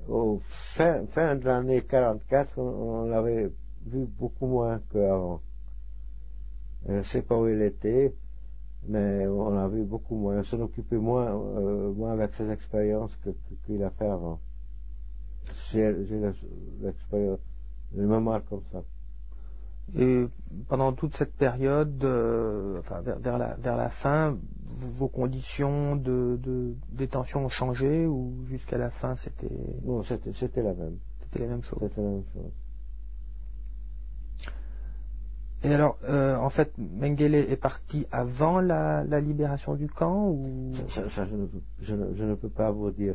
au fin de l'année 44, on l'avait vu beaucoup moins qu'avant. Je ne sais pas où il était, mais on l'a vu beaucoup moins. On s'en occupait moins avec ses expériences qu'il a fait avant. J'ai l'expérience, je me marque comme ça. Et pendant toute cette période, vers la fin, vos conditions de détention ont changé ou jusqu'à la fin c'était... Non, c'était la même. C'était la même chose. C'était la même chose. Et alors, en fait, Mengele est parti avant la libération du camp ou... Ça, je ne peux pas vous dire.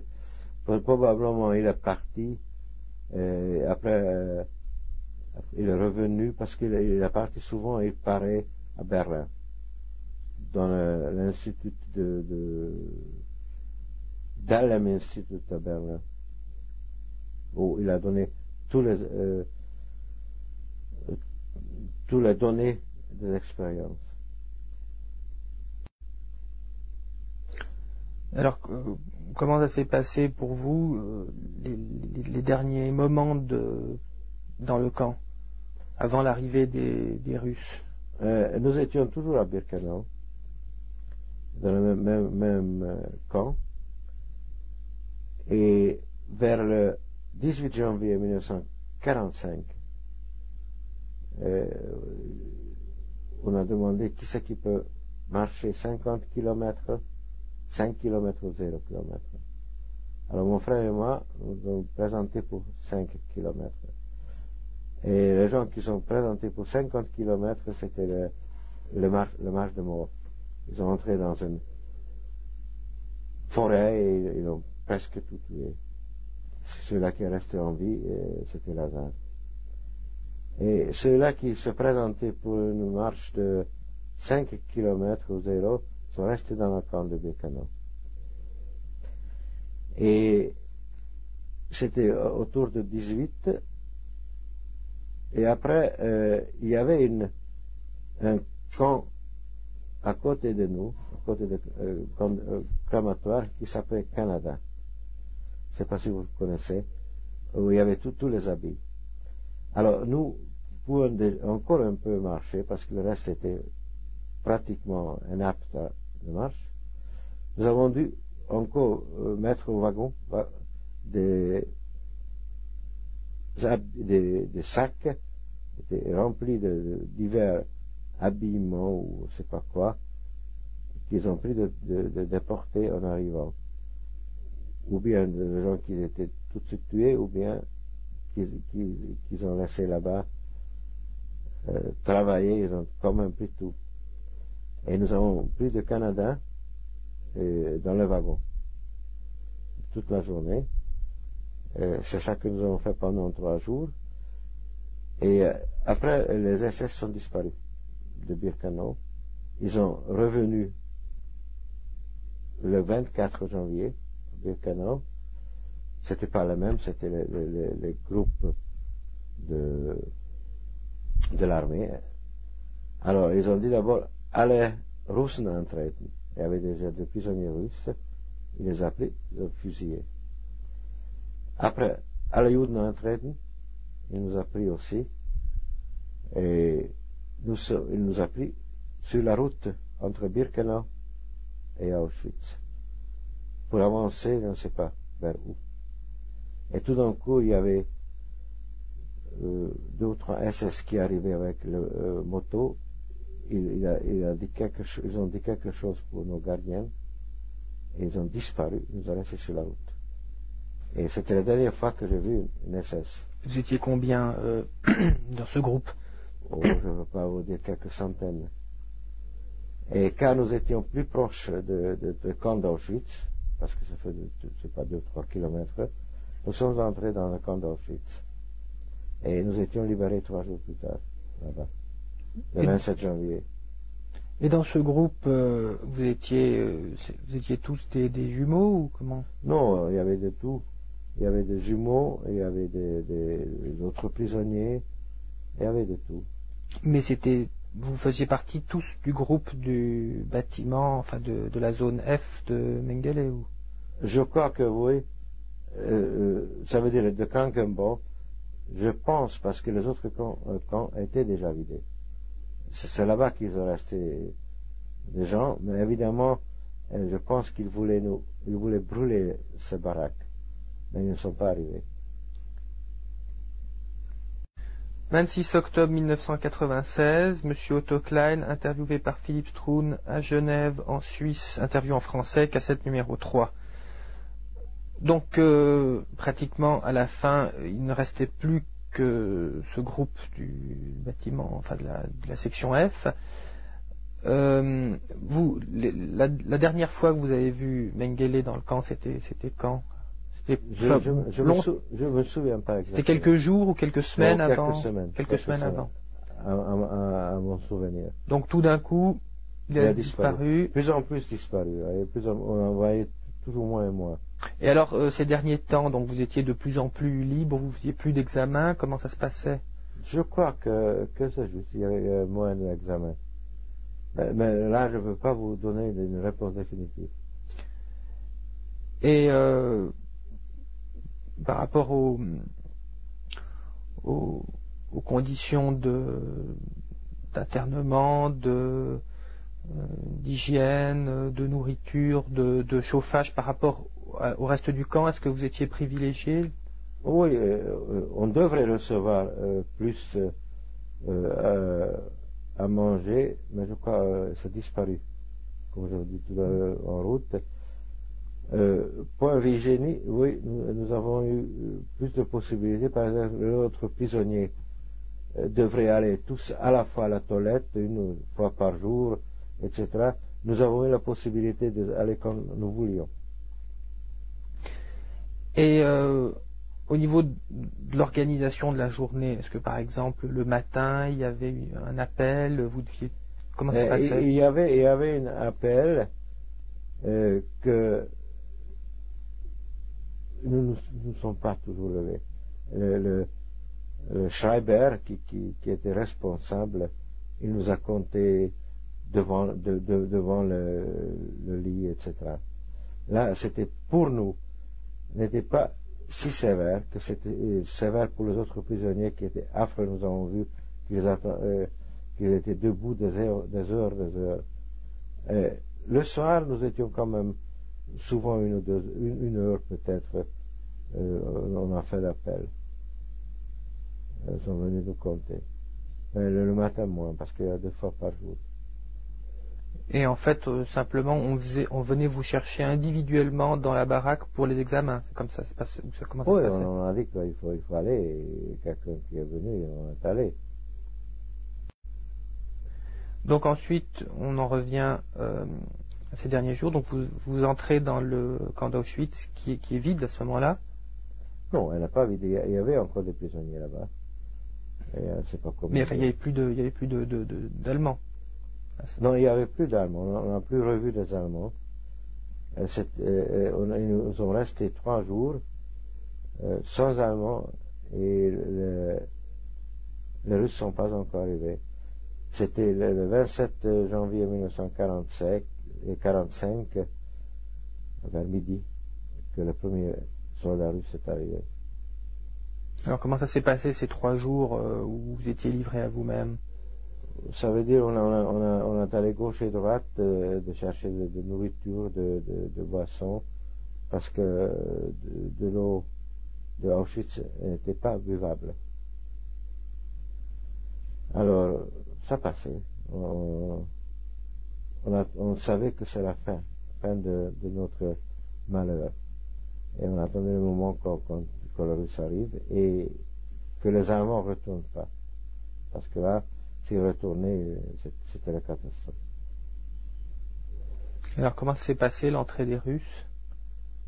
Probablement il est parti. Après, il est revenu parce qu'il est parti souvent. Il paraît à Berlin, dans l'institut d'Alem Institut à Berlin, où il a donné tous les données des expériences. Alors, comment ça s'est passé pour vous les derniers moments dans le camp, avant l'arrivée des Russes? Nous étions toujours à Birkenau, dans le même camp, et vers le 18 janvier 1945, on a demandé qui c'est qui peut marcher 50 km, 5 km ou 0 km. Alors mon frère et moi, nous nous présentés pour 5 km. Et les gens qui sont présentés pour 50 kilomètres, c'était le marche de mort. Ils sont entrés dans une forêt et ils ont presque tout tué. Ceux-là qui restaient en vie, c'était Lazare. Et ceux-là qui se présentaient pour une marche de 5 kilomètres ou 0 sont restés dans le camp de Birkenau. Et c'était autour de 18. Et après, il y avait un camp à côté de nous, à côté de crématoire, qui s'appelait Canada. Je ne sais pas si vous connaissez, où il y avait tous les habits. Alors, nous pouvions encore un peu marcher, parce que le reste était pratiquement inapte de marche. Nous avons dû encore mettre au wagon des sacs remplis de divers habillements ou je ne sais pas quoi, qu'ils ont pris de déporter en arrivant. Ou bien des gens qui étaient tout de suite tués, ou bien qu'ils ont laissé là-bas travailler, ils ont quand même pris tout. Et nous avons pris de Canada dans le wagon toute la journée. C'est ça que nous avons fait pendant 3 jours. Et après, les SS sont disparus de Birkenau. Ils sont revenus le 24 janvier à Birkenau. C'était pas le même, c'était les groupes de l'armée. Alors, ils ont dit d'abord, allez, Russen antreten. Il y avait déjà des prisonniers russes. Il les a pris, ils ont fusillé. Après, alle Juden antreten. Il nous a pris aussi. Et il nous a pris sur la route entre Birkenau et Auschwitz. Pour avancer, je ne sais pas vers où. Et tout d'un coup, il y avait 2 ou 3 SS qui arrivaient avec le moto. Ils ont dit quelque chose pour nos gardiens. Et ils ont disparu. Ils nous ont laissés sur la route. Et c'était la dernière fois que j'ai vu une SS. Vous étiez combien dans ce groupe? Oh, je ne veux pas vous dire quelques centaines. Et quand nous étions plus proches de camp d'Auschwitz, parce que ça fait, je sais pas, 2-3 kilomètres, nous sommes entrés dans le camp d'Auschwitz. Et nous étions libérés 3 jours plus tard, là-bas, le 27 janvier. Et dans ce groupe, vous étiez tous des jumeaux ou comment? Non, il y avait de tout. Il y avait des jumeaux, il y avait des autres prisonniers, il y avait de tout. Mais vous faisiez partie tous du groupe du bâtiment, enfin de la zone F de Mengele ou? Je crois que oui. Ça veut dire de Krankenbau. Je pense parce que les autres camps étaient déjà vidés. C'est là-bas qu'ils ont resté des gens, mais évidemment, je pense qu'ils voulaient brûler ces baraques, mais ils ne sont pas arrivés. 26 octobre 1996, M. Otto Klein, interviewé par Philippe Stroun à Genève, en Suisse, interview en français, cassette numéro 3. Donc, pratiquement à la fin, il ne restait plus que ce groupe du bâtiment, enfin de la section F. La dernière fois que vous avez vu Mengele dans le camp, c'était quand? Je me souviens pas exactement. C'était quelques jours ou quelques semaines avant? Quelques semaines avant. À mon souvenir. Donc tout d'un coup, il a disparu. Plus en plus disparu. On en voyait toujours moins et moins. Et alors, ces derniers temps, donc vous étiez de plus en plus libre, vous faisiez plus d'examens, comment ça se passait? Je crois que c'est juste, il y avait moins d'examens. Mais là, je ne peux pas vous donner une réponse définitive. Et par rapport aux conditions d'internement, d'hygiène, de nourriture, de chauffage par rapport au reste du camp, est-ce que vous étiez privilégié? Oui, on devrait recevoir plus à manger, mais je crois que ça a disparu, comme je vous dis tout à l'heure en route. Point de vue hygiénique, oui, nous avons eu plus de possibilités. Par exemple, l'autre prisonnier devraient aller tous à la fois à la toilette, une fois par jour, etc. Nous avons eu la possibilité d'aller quand nous voulions. Et au niveau de l'organisation de la journée, est-ce que par exemple le matin il y avait eu un appel, vous deviez comment ça se passait? Il y avait un appel que nous ne sommes pas toujours levés. Le Schreiber qui était responsable, il nous a compté devant le lit, etc. Là, c'était pour nous, n'était pas si sévère que c'était sévère pour les autres prisonniers qui étaient affreux. Nous avons vu qu'ils étaient debout des heures. Le soir, nous étions quand même souvent une heure peut-être. On a fait l'appel. Ils sont venus nous compter. Mais le matin moins, parce qu'il y a 2 fois par jour. Et en fait, simplement, on venait vous chercher individuellement dans la baraque pour les examens. Comme ça, comment ça se passait? Oui, on a dit qu'il faut aller, et quelqu'un qui est venu, on est allé. Donc ensuite, on en revient à ces derniers jours. Donc vous entrez dans le camp d'Auschwitz qui est vide à ce moment-là. Non, elle n'a pas vide. Il y avait encore des prisonniers là-bas. Et, c'est pas comment. Mais enfin, il n'y avait plus d'Allemands. Non, il n'y avait plus d'Allemands. On n'a plus revu des Allemands. Nous sommes restés 3 jours sans Allemands et les Russes ne sont pas encore arrivés. C'était le 27 janvier 1945 et 45, vers midi, que le premier soldat russe est arrivé. Alors comment ça s'est passé ces 3 jours où vous étiez livré à vous-même? Ça veut dire on est allé gauche et droite de chercher de nourriture, de boissons, parce que de l'eau de Auschwitz n'était pas buvable. Alors, ça passait. On savait que c'est la fin de notre malheur. Et on attendait le moment que le Russe arrive et que les Allemands ne retournent pas. Parce que là, s'ils retournaient, c'était la catastrophe. Alors comment s'est passée l'entrée des Russes?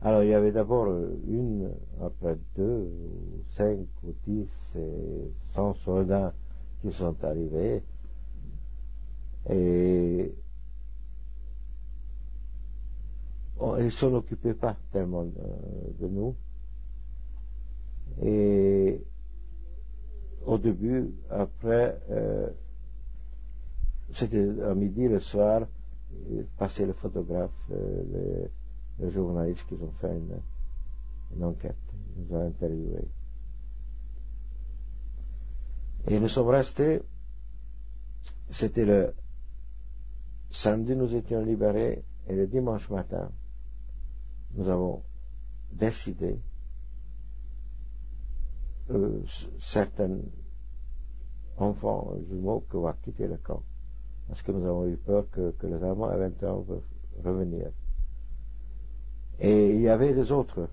Alors il y avait d'abord une, après 2, ou 5, ou 10, et 100 soldats qui sont arrivés. Et ils ne s'en occupaient pas tellement de nous. Et au début, après, c'était à midi, le soir, passaient les photographes, les journalistes qui ont fait une enquête, ils nous ont interviewés. Et nous sommes restés, c'était le samedi, nous étions libérés, et le dimanche matin, nous avons décidé, certains enfants jumeaux, qu'on va quitter le camp, parce que nous avons eu peur que les Allemands éventuellement veulent revenir. Et il y avait des autres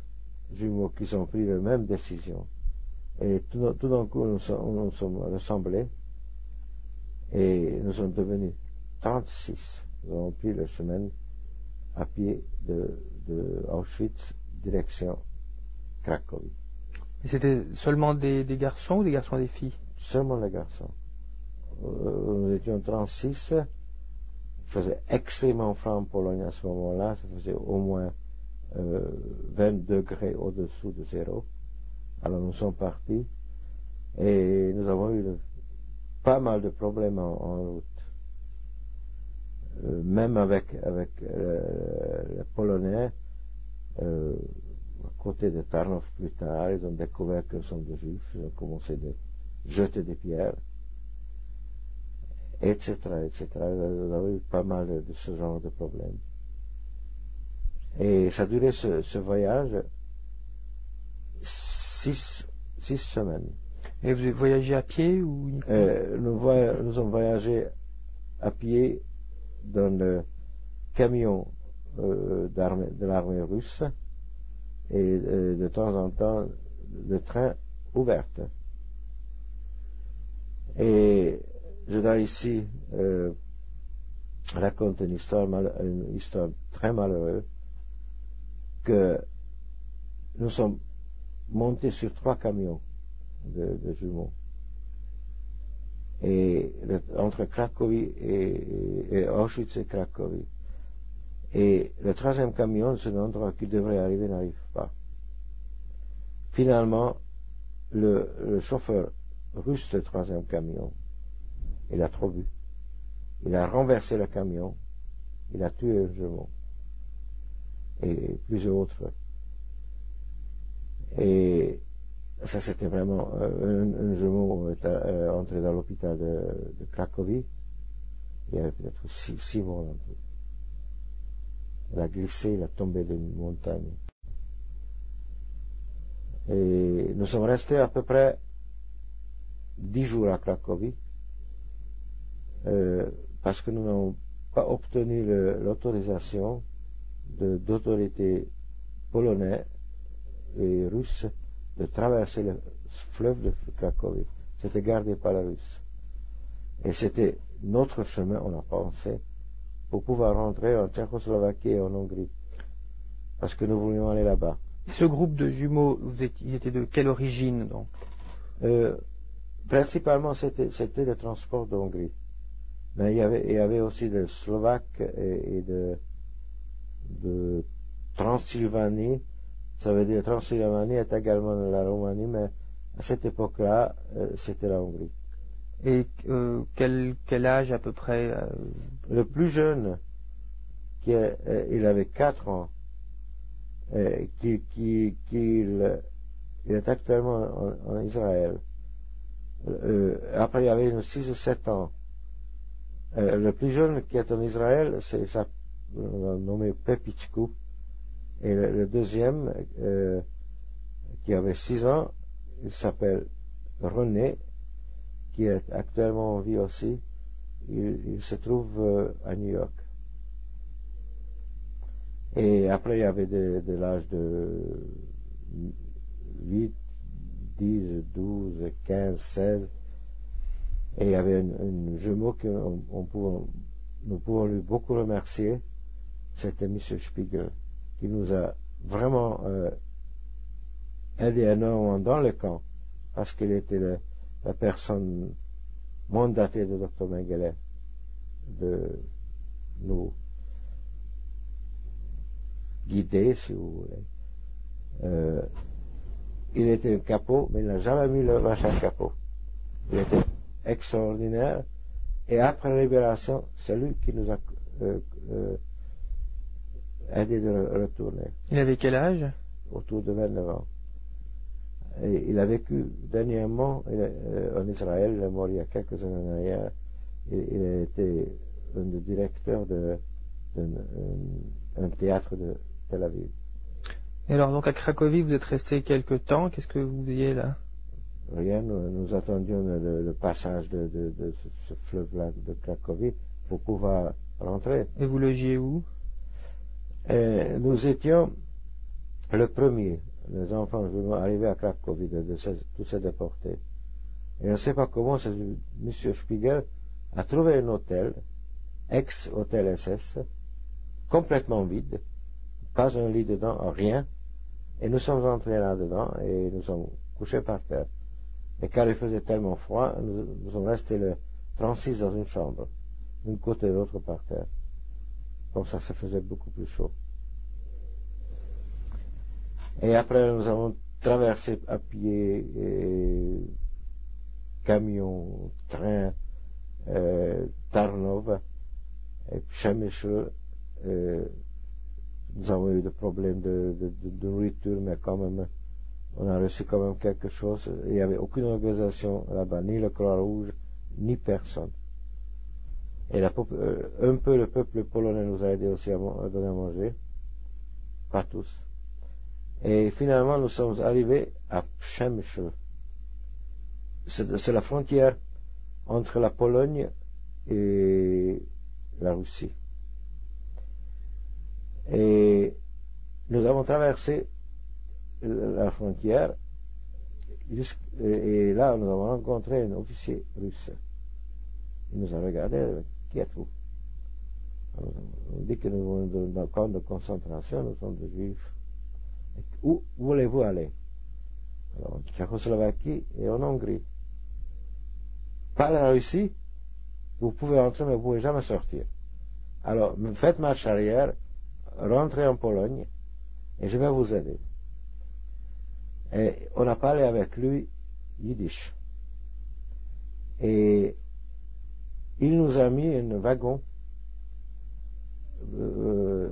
jumeaux qui ont pris la même décision. Et tout d'un coup, nous sommes rassemblés et nous sommes devenus 36. Nous avons pris le chemin à pied de Auschwitz, direction Cracovie. Et c'était seulement des garçons ou des garçons et des filles? Seulement les garçons. Nous étions 36. Il faisait extrêmement froid en Pologne à ce moment-là. Ça faisait au moins 20 degrés au-dessous de zéro. Alors nous sommes partis et nous avons eu pas mal de problèmes en route. Même avec les Polonais, à côté de Tarnów plus tard, ils ont découvert que nous sommes des Juifs, ils ont commencé à jeter des pierres, etc., etc. Nous avons eu pas mal de ce genre de problèmes. Et ça durait ce voyage 6 semaines. Et vous voyagez à pied ou nous avons voyagé à pied dans le camion de l'armée russe et de temps en temps le train ouvert. Et je dois ici raconter une histoire très malheureuse, que nous sommes montés sur 3 camions de jumeaux. Et entre Cracovie et Auschwitz et Cracovie. Et le 3e camion, c'est un endroit qui devrait arriver, n'arrive pas. Finalement, le chauffeur russe du 3e camion, il a trop bu. Il a renversé le camion, il a tué un jumeau. Et plusieurs autres. Et ça, c'était vraiment un jumeau entré dans l'hôpital de Cracovie. Il y avait peut-être 6 morts en tout. Il a glissé, il a tombé d'une montagne. Et nous sommes restés à peu près 10 jours à Cracovie, parce que nous n'avons pas obtenu l'autorisation d'autorités polonaises et russes de traverser le fleuve de Cracovie. C'était gardé par la Russie. Et c'était notre chemin, on a pensé, pour pouvoir rentrer en Tchécoslovaquie et en Hongrie. Parce que nous voulions aller là-bas. Ce groupe de jumeaux, ils étaient de quelle origine donc? Principalement, c'était le transport de Hongrie. Mais il y avait aussi des Slovaques et de Transylvanie. Ça veut dire Transylvanie est également la Roumanie, mais à cette époque-là, c'était la Hongrie. Et quel âge à peu près? Le plus jeune, il avait 4 ans, il est actuellement en Israël. Après, il y avait 6 ou 7 ans. Le plus jeune qui est en Israël, on l'a nommé Pepichkou. Et le deuxième, qui avait 6 ans, il s'appelle René, qui est actuellement en vie aussi. Il se trouve à New York. Et après, il y avait de l'âge de 8, 10, 12, 15, 16. Et il y avait un jumeau que nous pouvons lui beaucoup remercier. C'était M. Spiegel, qui nous a vraiment aidé énormément dans le camp, parce qu'il était la personne mandatée de Dr. Mengele de nous guider, si vous voulez. Il était un capot, mais il n'a jamais mis le machin capot. Il était extraordinaire. Et après la libération, c'est lui qui nous a aidé de retourner. Il avait quel âge? Autour de 29 ans. Et il a vécu dernièrement en Israël, il est mort il y a quelques années en arrière. Il a été un des directeurs d'un théâtre de Tel Aviv. Et alors, donc à Cracovie, vous êtes resté quelque temps. Qu'est-ce que vous faisiez là? Rien, nous attendions le passage de ce fleuve-là de Cracovie pour pouvoir rentrer. Et vous logiez où? Nous étions le premier, les enfants arrivés à Cracovie, tous ces déportés. Et je ne sais pas comment M. Spiegel a trouvé un hôtel, ex-hôtel SS, complètement vide, pas un lit dedans, rien. Et nous sommes entrés là-dedans et nous sommes couchés par terre. Et car il faisait tellement froid, nous sommes restés le 36 dans une chambre, d'une côté et de l'autre par terre. Comme ça faisait beaucoup plus chaud. Et après, nous avons traversé à pied, camion, train, Tarnov, Przemysl. Nous avons eu des problèmes de nourriture, mais quand même, on a reçu quand même quelque chose. Il n'y avait aucune organisation là-bas, ni le Croix-Rouge, ni personne. Et un peu le peuple polonais nous a aidé aussi à donner à manger. Pas tous. Et finalement, nous sommes arrivés à Przemysl. C'est la frontière entre la Pologne et la Russie. Et nous avons traversé la frontière. Et là, nous avons rencontré un officier russe. Il nous a regardé, qui êtes-vous? On dit que nous venons d'un camp de concentration, nous sommes des juifs. Où voulez-vous aller? Alors, en Tchécoslovaquie et en Hongrie. Pas la Russie, vous pouvez entrer, mais vous ne pouvez jamais sortir. Alors, faites marche arrière, rentrez en Pologne, et je vais vous aider. Et on a parlé avec lui yiddish. Et il nous a mis un wagon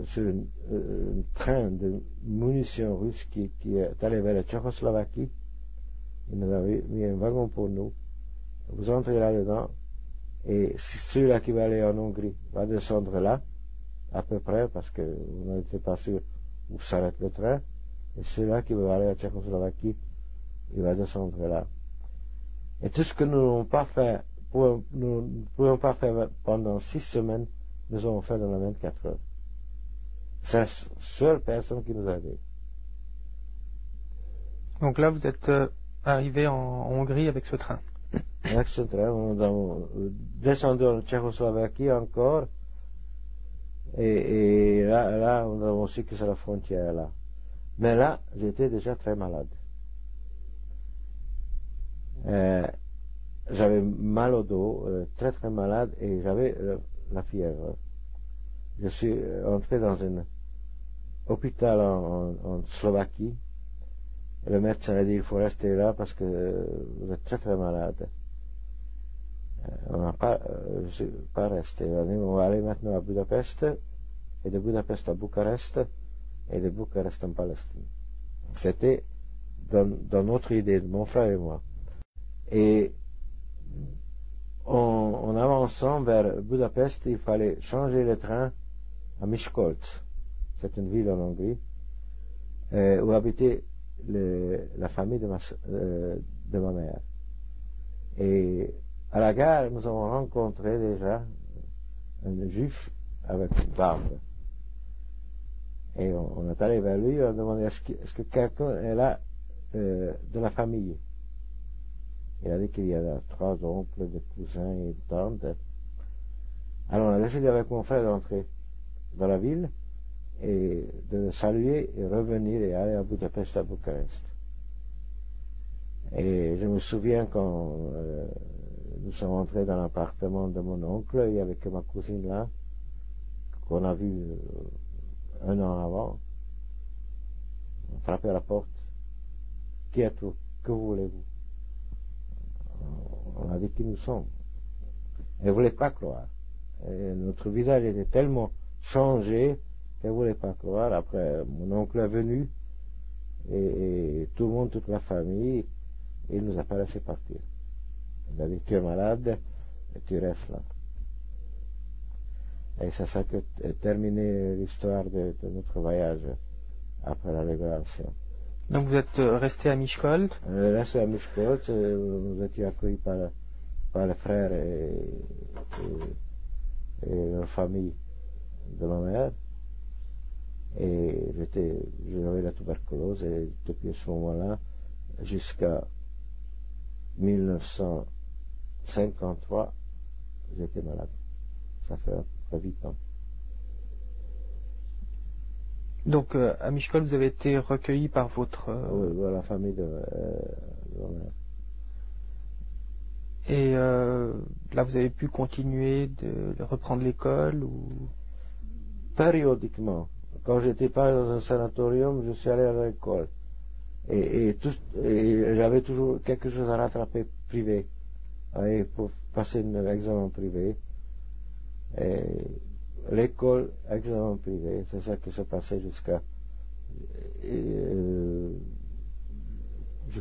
sur un train de munitions russes qui est allé vers la Tchécoslovaquie. Il nous a mis un wagon pour nous. Vous entrez là-dedans, et celui-là qui va aller en Hongrie va descendre là, à peu près, parce qu'on n'était pas sûr où s'arrête le train. Et celui-là qui va aller à Tchécoslovaquie, il va descendre là. Et tout ce que nous ne pouvions pas faire pendant 6 semaines, nous avons fait dans les 24 heures. C'est la seule personne qui nous a aidés. Donc là, vous êtes arrivé en Hongrie avec ce train. Avec ce train, nous avons descendu en Tchécoslovaquie encore. Et là, nous avons su que c'est la frontière là. Mais là, j'étais déjà très malade. J'avais mal au dos, très très malade, et j'avais la fièvre. Je suis entré dans un hôpital en Slovaquie. Et le médecin a dit il faut rester là parce que vous êtes très très malade. Je ne suis pas resté. On va aller maintenant à Budapest, et de Budapest à Bucarest, et de Bucarest en Palestine. C'était dans notre idée, mon frère et moi. Et en avançant vers Budapest, il fallait changer le train à Miskolc. C'est une ville en Hongrie, où habitait la famille de ma mère. Et à la gare, nous avons rencontré déjà un juif avec une barbe. Et on est allé vers lui, on a demandé est-ce que quelqu'un est là de la famille. Il a dit qu'il y avait 3 oncles, des cousins et des tantes. Alors on a décidé avec mon frère d'entrer dans la ville et de le saluer et revenir et aller à Budapest, à Bucarest. Et je me souviens quand nous sommes entrés dans l'appartement de mon oncle, il n'y avait que ma cousine là, qu'on a vue 1 an avant. On frappait à la porte. Qui êtes-vous? Que voulez-vous? On a dit qui nous sommes. Elle ne voulait pas croire. Et notre visage était tellement changé qu'elle ne voulait pas croire. Après, mon oncle est venu, et tout le monde, toute la famille, et il nous a pas laissé partir. Il a dit tu es malade et tu restes là. Et c'est ça que est terminé l'histoire de notre voyage après la libération. Donc vous êtes resté à Miskolc. Resté à Miskolc, nous étions accueillis par les frères et leur famille de ma mère. Et j'avais la tuberculose, et depuis ce moment-là, jusqu'à 1953, j'étais malade. Ça fait à peu près 8 ans. Donc à Miskolc, vous avez été recueilli par votre... Oui, la famille de ma mère. Et là, vous avez pu continuer de reprendre l'école ou... Périodiquement. Quand j'étais pas dans un sanatorium, je suis allé à l'école. Et j'avais toujours quelque chose à rattraper privé. Pour passer un examen privé. Et l'école, examen privé. C'est ça qui s'est passé jusqu'à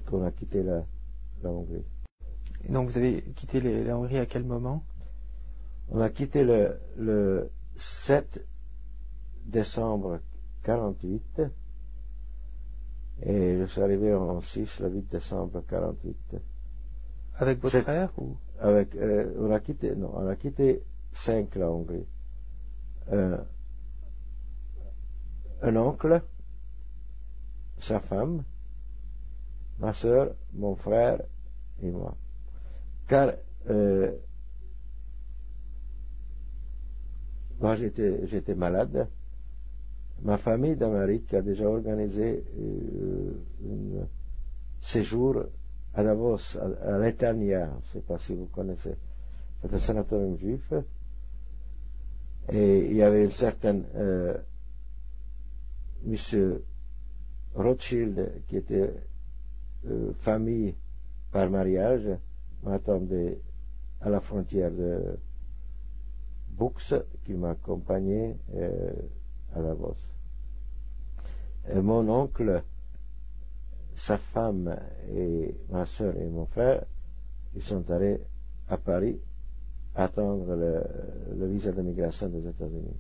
qu'on a quitté la Hongrie. Et donc vous avez quitté la Hongrie à quel moment? On a quitté le 7 décembre 48, et je suis arrivé en Suisse le 8 décembre 48. Avec votre frère ou? On a quitté 5 la Hongrie. Un oncle, sa femme, ma sœur, mon frère et moi. Car moi j'étais malade. Ma famille d'Amérique a déjà organisé un séjour à Davos, à l'Etania, je ne sais pas si vous connaissez. C'est un sanatorium juif. Et il y avait une certaine monsieur Rothschild qui était famille par mariage, m'attendait à la frontière de Bux, qui m'accompagnait à Davos. Et mon oncle, sa femme et ma soeur et mon frère, ils sont allés à Paris attendre le visa de migration des États-Unis.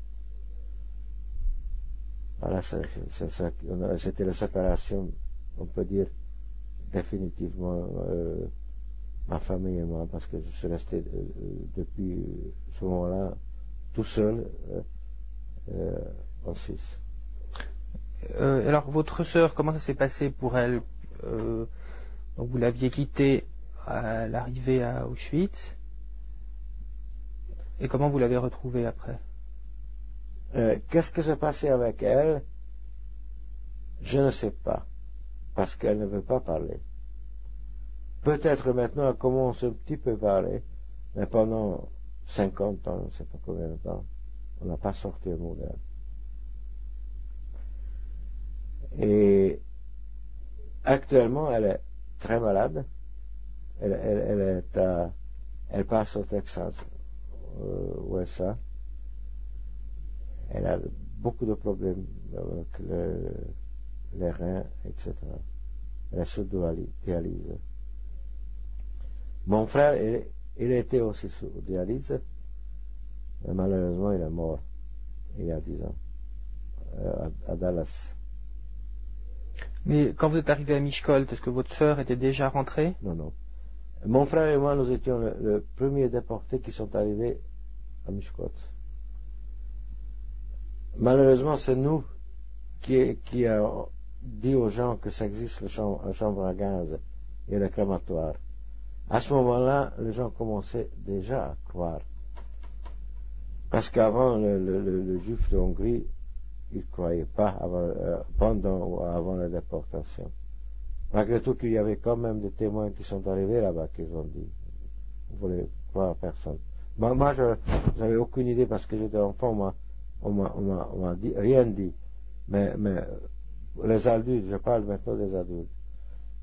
Voilà, c'était la séparation, on peut dire, définitivement, ma famille et moi, parce que je suis resté depuis ce moment-là tout seul en Suisse. Alors, votre sœur, comment ça s'est passé pour elle? Donc vous l'aviez quittée à l'arrivée à Auschwitz. Et comment vous l'avez retrouvée après? Qu'est-ce que s'est passé avec elle? Je ne sais pas, parce qu'elle ne veut pas parler. Peut-être maintenant elle commence un petit peu à parler, mais pendant 50 ans, je ne sais pas combien de temps, on n'a pas sorti un mot d'elle. Et actuellement, elle est très malade. Elle passe au Texas, USA. Elle a beaucoup de problèmes avec les reins, etc. Elle est sous dialyse. Mon frère, il était aussi sous dialyse, mais malheureusement, il est mort il y a 10 ans, à Dallas. Mais quand vous êtes arrivé à Mishkolt, est-ce que votre sœur était déjà rentrée? Non, non. Mon frère et moi, nous étions le premier déportés qui sont arrivés à Mishkolt. Malheureusement, c'est nous qui a dit aux gens que ça existe la chambre à gaz et le crématoire. À ce moment-là, les gens commençaient déjà à croire. Parce qu'avant, le juif de Hongrie, il ne croyait pas pendant ou avant la déportation. Malgré tout qu'il y avait quand même des témoins qui sont arrivés là-bas, qui ont dit, vous voulez croire personne. Moi, je n'avais aucune idée parce que j'étais enfant, on m'a rien dit. Mais les adultes, je parle maintenant des adultes.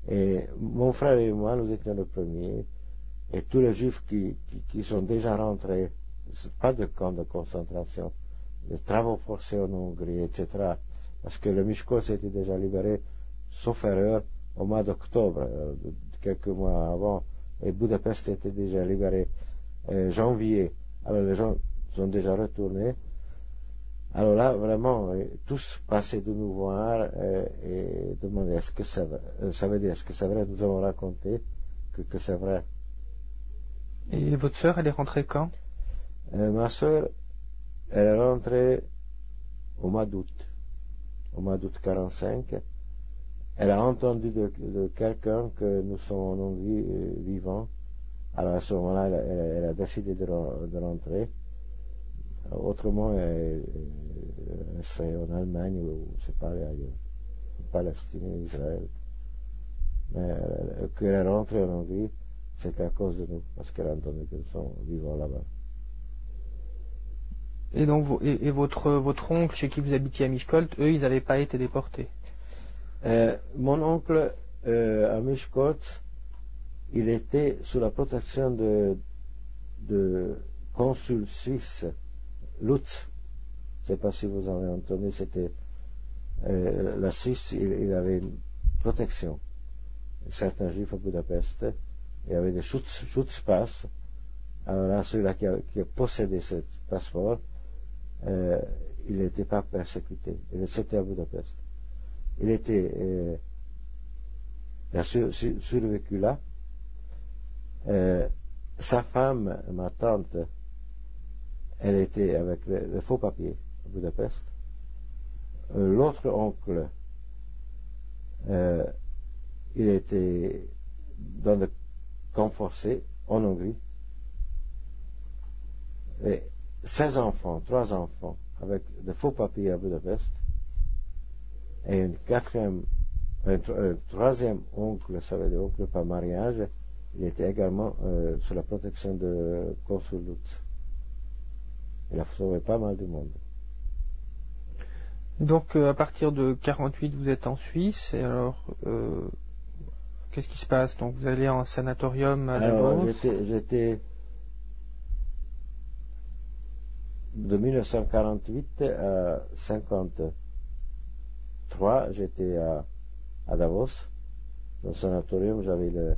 Et mon frère et moi, nous étions les premiers. Et tous les juifs qui sont déjà rentrés, pas de camps de concentration, des travaux forcés en Hongrie, etc. Parce que le Mishkolt s'était déjà libéré, sauf erreur, au mois d'octobre, quelques mois avant. Et Budapest était déjà libéré janvier. Alors les gens sont déjà retournés. Alors là, vraiment, tous passaient de nous voir et demandaient est-ce que c'est vrai. Ça veut dire est-ce que c'est vrai? Nous avons raconté que c'est vrai. Et votre sœur, elle est rentrée quand? Ma sœur, elle est rentrée au mois d'août 45. Elle a entendu de quelqu'un que nous sommes en Hongrie vivants. Alors à ce moment-là, elle a décidé de rentrer. Autrement, elle serait en Allemagne ou je ne sais pas ailleurs, en Palestine, en Israël. Mais qu'elle est rentrée en Hongrie, c'est à cause de nous, parce qu'elle a entendu que nous sommes vivants là-bas. Et donc, votre oncle, chez qui vous habitiez à Mishkolt, eux, ils n'avaient pas été déportés? Mon oncle, à Mishkolt, il était sous la protection de consul suisse, Lutz. Je ne sais pas si vous avez entendu, c'était la Suisse, il avait une protection. Certains juifs à Budapest, il y avait des Schutzpass. Alors là, celui-là qui a possédé ce passeport, il n'était pas persécuté. C'était à Budapest. Il était survécu là. Sa femme, ma tante, elle était avec le faux papier à Budapest. L'autre oncle, il était dans le camp forcé en Hongrie. Et 16 enfants, 3 enfants, avec de faux papiers à Budapest, et un troisième oncle, ça veut dire oncle par mariage, il était également sous la protection de consul Lutz. Il a sauvé pas mal de monde. Donc à partir de 48, vous êtes en Suisse, et alors qu'est-ce qui se passe? Donc vous allez en sanatorium à Davos. J'étais de 1948 à 53, j'étais à Davos. Dans le sanatorium, j'avais le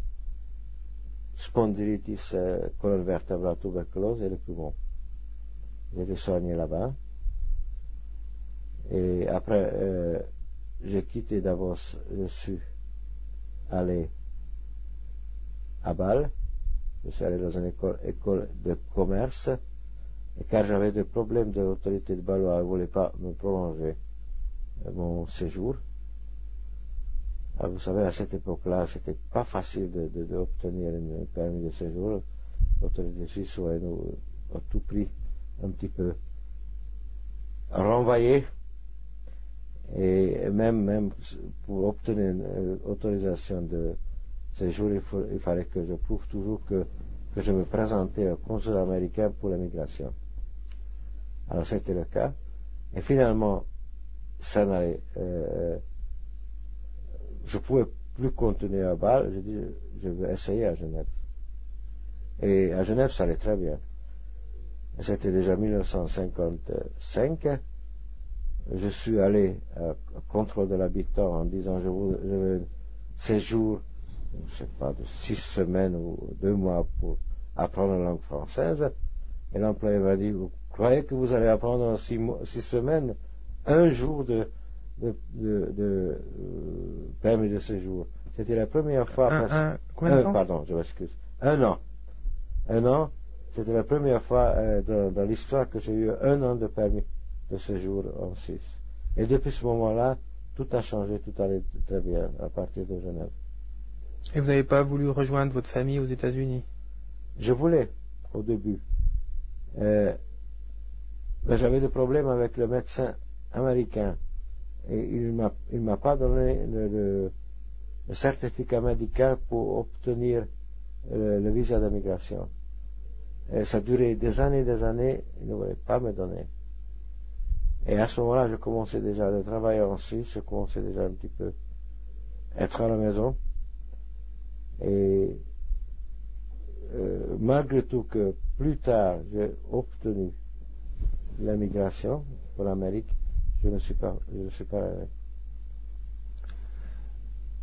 spondylitis colonne vertébrale tuberculose et le poumon. J'ai été soigné là-bas. Et après, j'ai quitté Davos, je suis allé à Bâle. Je suis allé dans une école de commerce. Et car j'avais des problèmes de l'autorité de Bâle, elle ne voulait pas me prolonger mon séjour. Alors, vous savez, à cette époque-là, c'était pas facile d'obtenir un permis de séjour. L'autorité suisse nous a tout pris un petit peu renvoyé. Et même pour obtenir une autorisation de séjour, il fallait que je prouve toujours que je me présentais au consulat américain pour l'immigration. Alors c'était le cas. Et finalement, ça n'allait. Je ne pouvais plus continuer à Bâle. J'ai dit, je vais essayer à Genève. Et à Genève, ça allait très bien. C'était déjà 1955. Je suis allé à contrôle de l'habitant en disant je veux un séjour, je ne sais pas, de 6 semaines ou 2 mois pour apprendre la langue française. Et l'employé m'a dit, vous croyez que vous allez apprendre en 6 semaines un jour de permis de séjour? C'était la première fois. Combien de temps? Pardon, je m'excuse. Un an. C'était la première fois dans l'histoire que j'ai eu 1 an de permis de séjour en Suisse. Et depuis ce moment-là, tout a changé, tout allait très bien à partir de Genève. Et vous n'avez pas voulu rejoindre votre famille aux États-Unis? Je voulais, au début. Mais j'avais des problèmes avec le médecin américain. Et il m'a pas donné le certificat médical pour obtenir le visa d'immigration. Et ça a duré des années, il ne voulait pas me donner. Et à ce moment-là, je commençais déjà à travailler en Suisse, je commençais déjà un petit peu à être à la maison. Et malgré tout que plus tard j'ai obtenu l'immigration pour l'Amérique, je ne suis pas allé.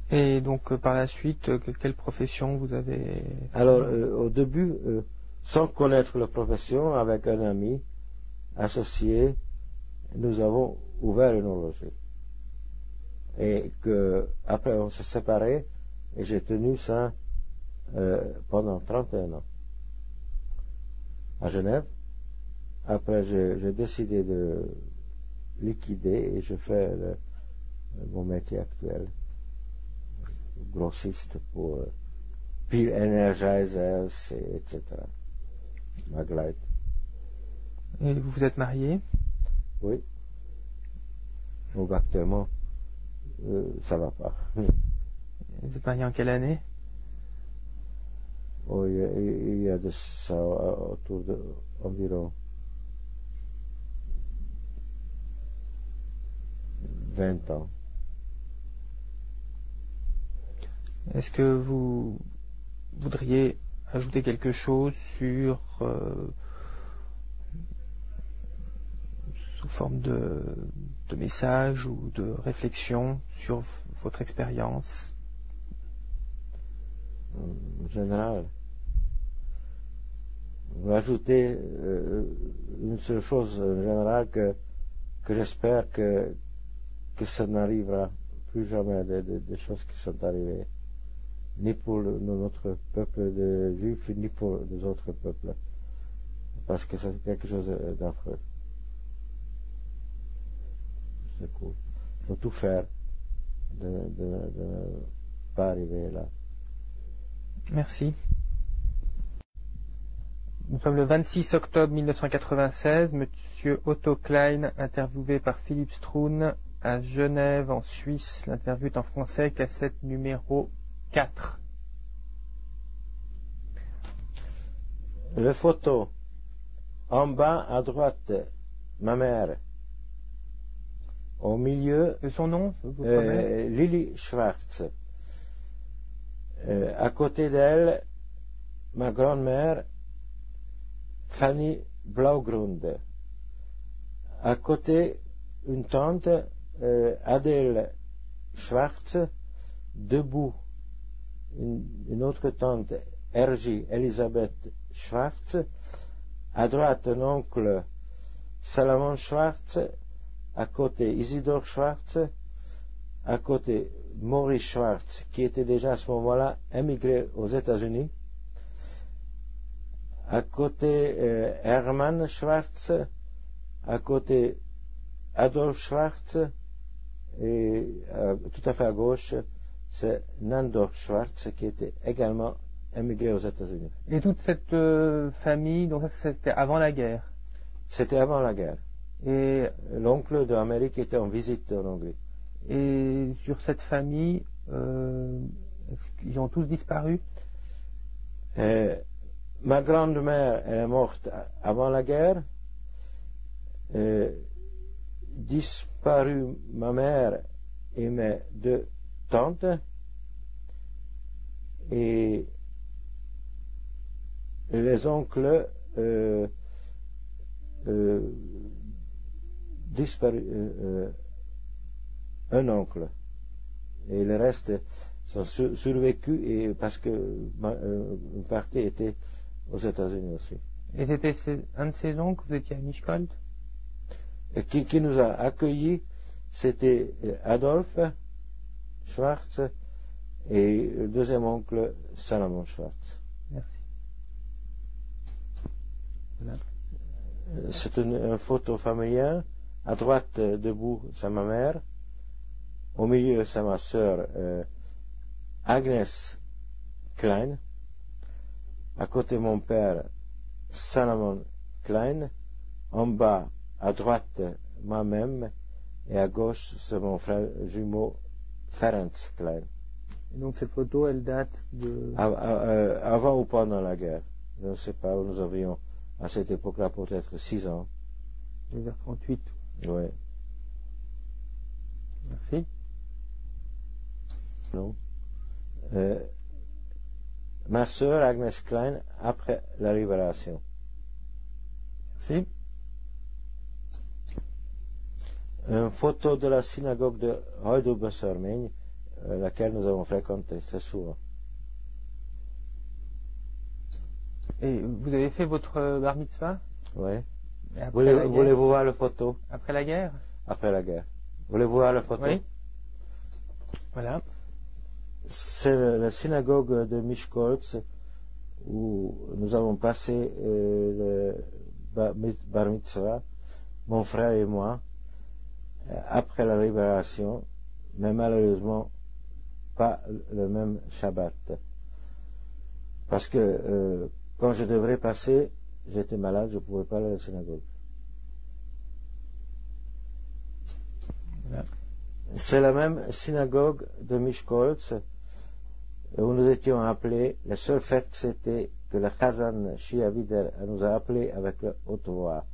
Et donc par la suite, quelle profession vous avez? Alors au début, sans connaître la profession, avec un ami associé, nous avons ouvert une horlogerie. Et après on s'est séparés et j'ai tenu ça pendant 31 ans à Genève. Après j'ai décidé de liquider et je fais mon métier actuel, grossiste pour Peel Energizers, etc. Maglite. Et vous vous êtes marié? Oui. Donc actuellement, ça va pas. Vous êtes marié en quelle année? Oh, il y a de ça autour de environ 20 ans. Est-ce que vous voudriez ajouter quelque chose sur sous forme de message ou de réflexion sur votre expérience? En général, vous ajoutez une seule chose en général que j'espère que ça n'arrivera plus jamais des choses qui sont arrivées, ni pour notre peuple de juifs, ni pour les autres peuples, parce que c'est quelque chose d'affreux. C'est cool. Il faut tout faire de pas arrivé là. Merci. Nous sommes le 26 octobre 1996. Monsieur Otto Klein, interviewé par Philippe Stroun à Genève, en Suisse. L'interview est en français, cassette numéro 4. Le photo. En bas à droite, ma mère. Au milieu, Son nom, votre mère? Lily Schwartz. À côté d'elle, ma grand-mère, Fanny Blaugrund. À côté, une tante, Adèle Schwartz, debout. Une autre tante, Ergie Elisabeth Schwartz. À droite, un oncle, Salomon Schwartz. À côté, Isidore Schwartz. À côté, Maurice Schwartz, qui était déjà à ce moment-là émigré aux États-Unis. À côté, Hermann Schwartz. À côté, Adolf Schwartz. Et tout à fait à gauche, c'est Nandor Schwartz, qui était également émigré aux États-Unis. Et toute cette famille, donc ça c'était avant la guerre. C'était avant la guerre. Et L'oncle d'Amérique était en visite en Hongrie. Et sur cette famille, est-ce qu'ils ont tous disparu? Ma grand-mère, elle est morte avant la guerre. Disparu ma mère et mes deux tantes. Et les oncles disparu. Un oncle. Et le reste sont survécus et parce que une partie était aux États-Unis aussi. Et c'était un de ces oncles, vous étiez à Miskolc? Et qui nous a accueillis, c'était Adolphe Schwartz et le deuxième oncle, Salomon Schwartz. Merci. Voilà. C'est une photo familiale. À droite, debout, c'est ma mère. Au milieu, c'est ma sœur Agnes Klein. À côté, mon père Salomon Klein. En bas, à droite, moi-même. Et à gauche, c'est mon frère jumeau Ferenc Klein. Et donc cette photo, elle date de... Avant ou pendant la guerre. Je ne sais pas, nous avions à cette époque-là peut-être 6 ans. vers 38. Oui. Merci. Non. Ma sœur Agnes Klein après la libération. Merci. Une photo de la synagogue de Heidelberg-Sarmeigne, laquelle nous avons fréquenté très souvent. Et vous avez fait votre bar mitzvah? Oui. Voulez-vous voir la photo? Après la guerre? Après la guerre. Voulez-vous voir la photo? Oui. Voilà. C'est la synagogue de Miskolc où nous avons passé le bar mitzvah, mon frère et moi, après la libération, mais malheureusement pas le même Shabbat. Parce que quand je devrais passer, j'étais malade, je ne pouvais pas aller à la synagogue. Voilà. C'est la même synagogue de Miskolc où nous étions appelés. La seule fête, c'était que le Chazan Shia Vider nous a appelés avec le haute voix.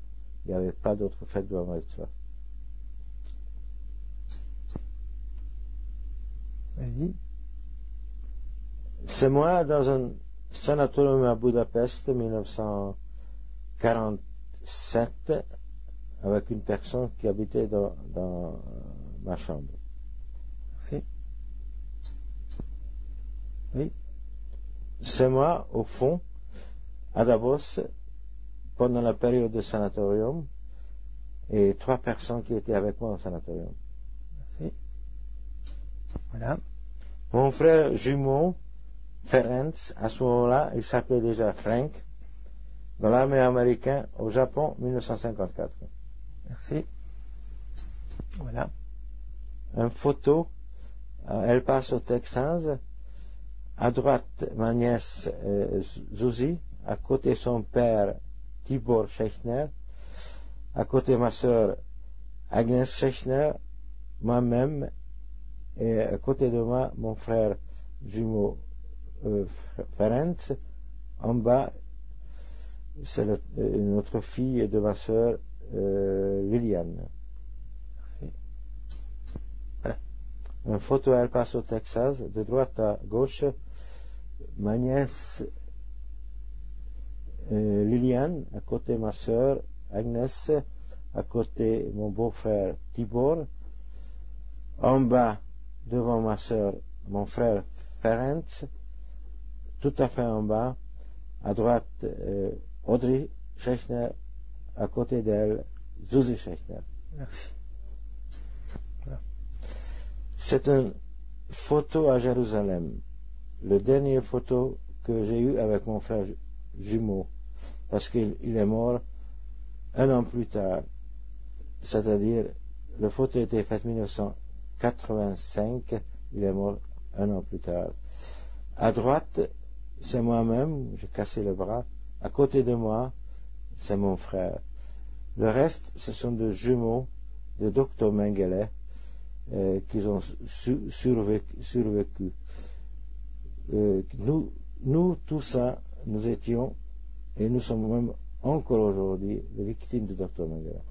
Il n'y avait pas d'autre fête de la mitzvah. Vas-y. C'est moi dans un sanatorium à Budapest, 1947, avec une personne qui habitait dans ma chambre. Merci. Oui. C'est moi, au fond, à Davos, pendant la période de sanatorium, et 3 personnes qui étaient avec moi au sanatorium. Merci. Voilà. Mon frère jumeau, Ferenc, à ce moment-là, il s'appelait déjà Frank, dans l'armée américaine au Japon, 1954. Merci. Voilà. Une photo, elle passe au Texas, À droite, ma nièce Zuzi, à côté son père Tibor Schechner, à côté ma sœur Agnès Schechner, moi-même, et à côté de moi mon frère jumeau Ferenc. En bas, c'est notre fille de ma sœur Liliane. Merci. Voilà. Une photo Elle passe au Texas, de droite à gauche, ma nièce Liliane, à côté ma sœur Agnès, à côté mon beau-frère Tibor, en bas, devant ma sœur, mon frère Ferenc, tout à fait en bas, à droite Audrey Schechner, à côté d'elle Zuzi Schechner. Merci. Voilà. C'est une photo à Jérusalem, le dernier photo que j'ai eu avec mon frère jumeau, parce qu'il est mort un an plus tard, c'est-à-dire la photo était faite en 1985, il est mort un an plus tard. À droite, c'est moi-même, j'ai cassé le bras. À côté de moi, c'est mon frère. Le reste, ce sont des jumeaux de Dr Mengele qui ont survécu. Nous, tout ça, nous étions, et nous sommes même encore aujourd'hui, les victimes de Dr Mengele.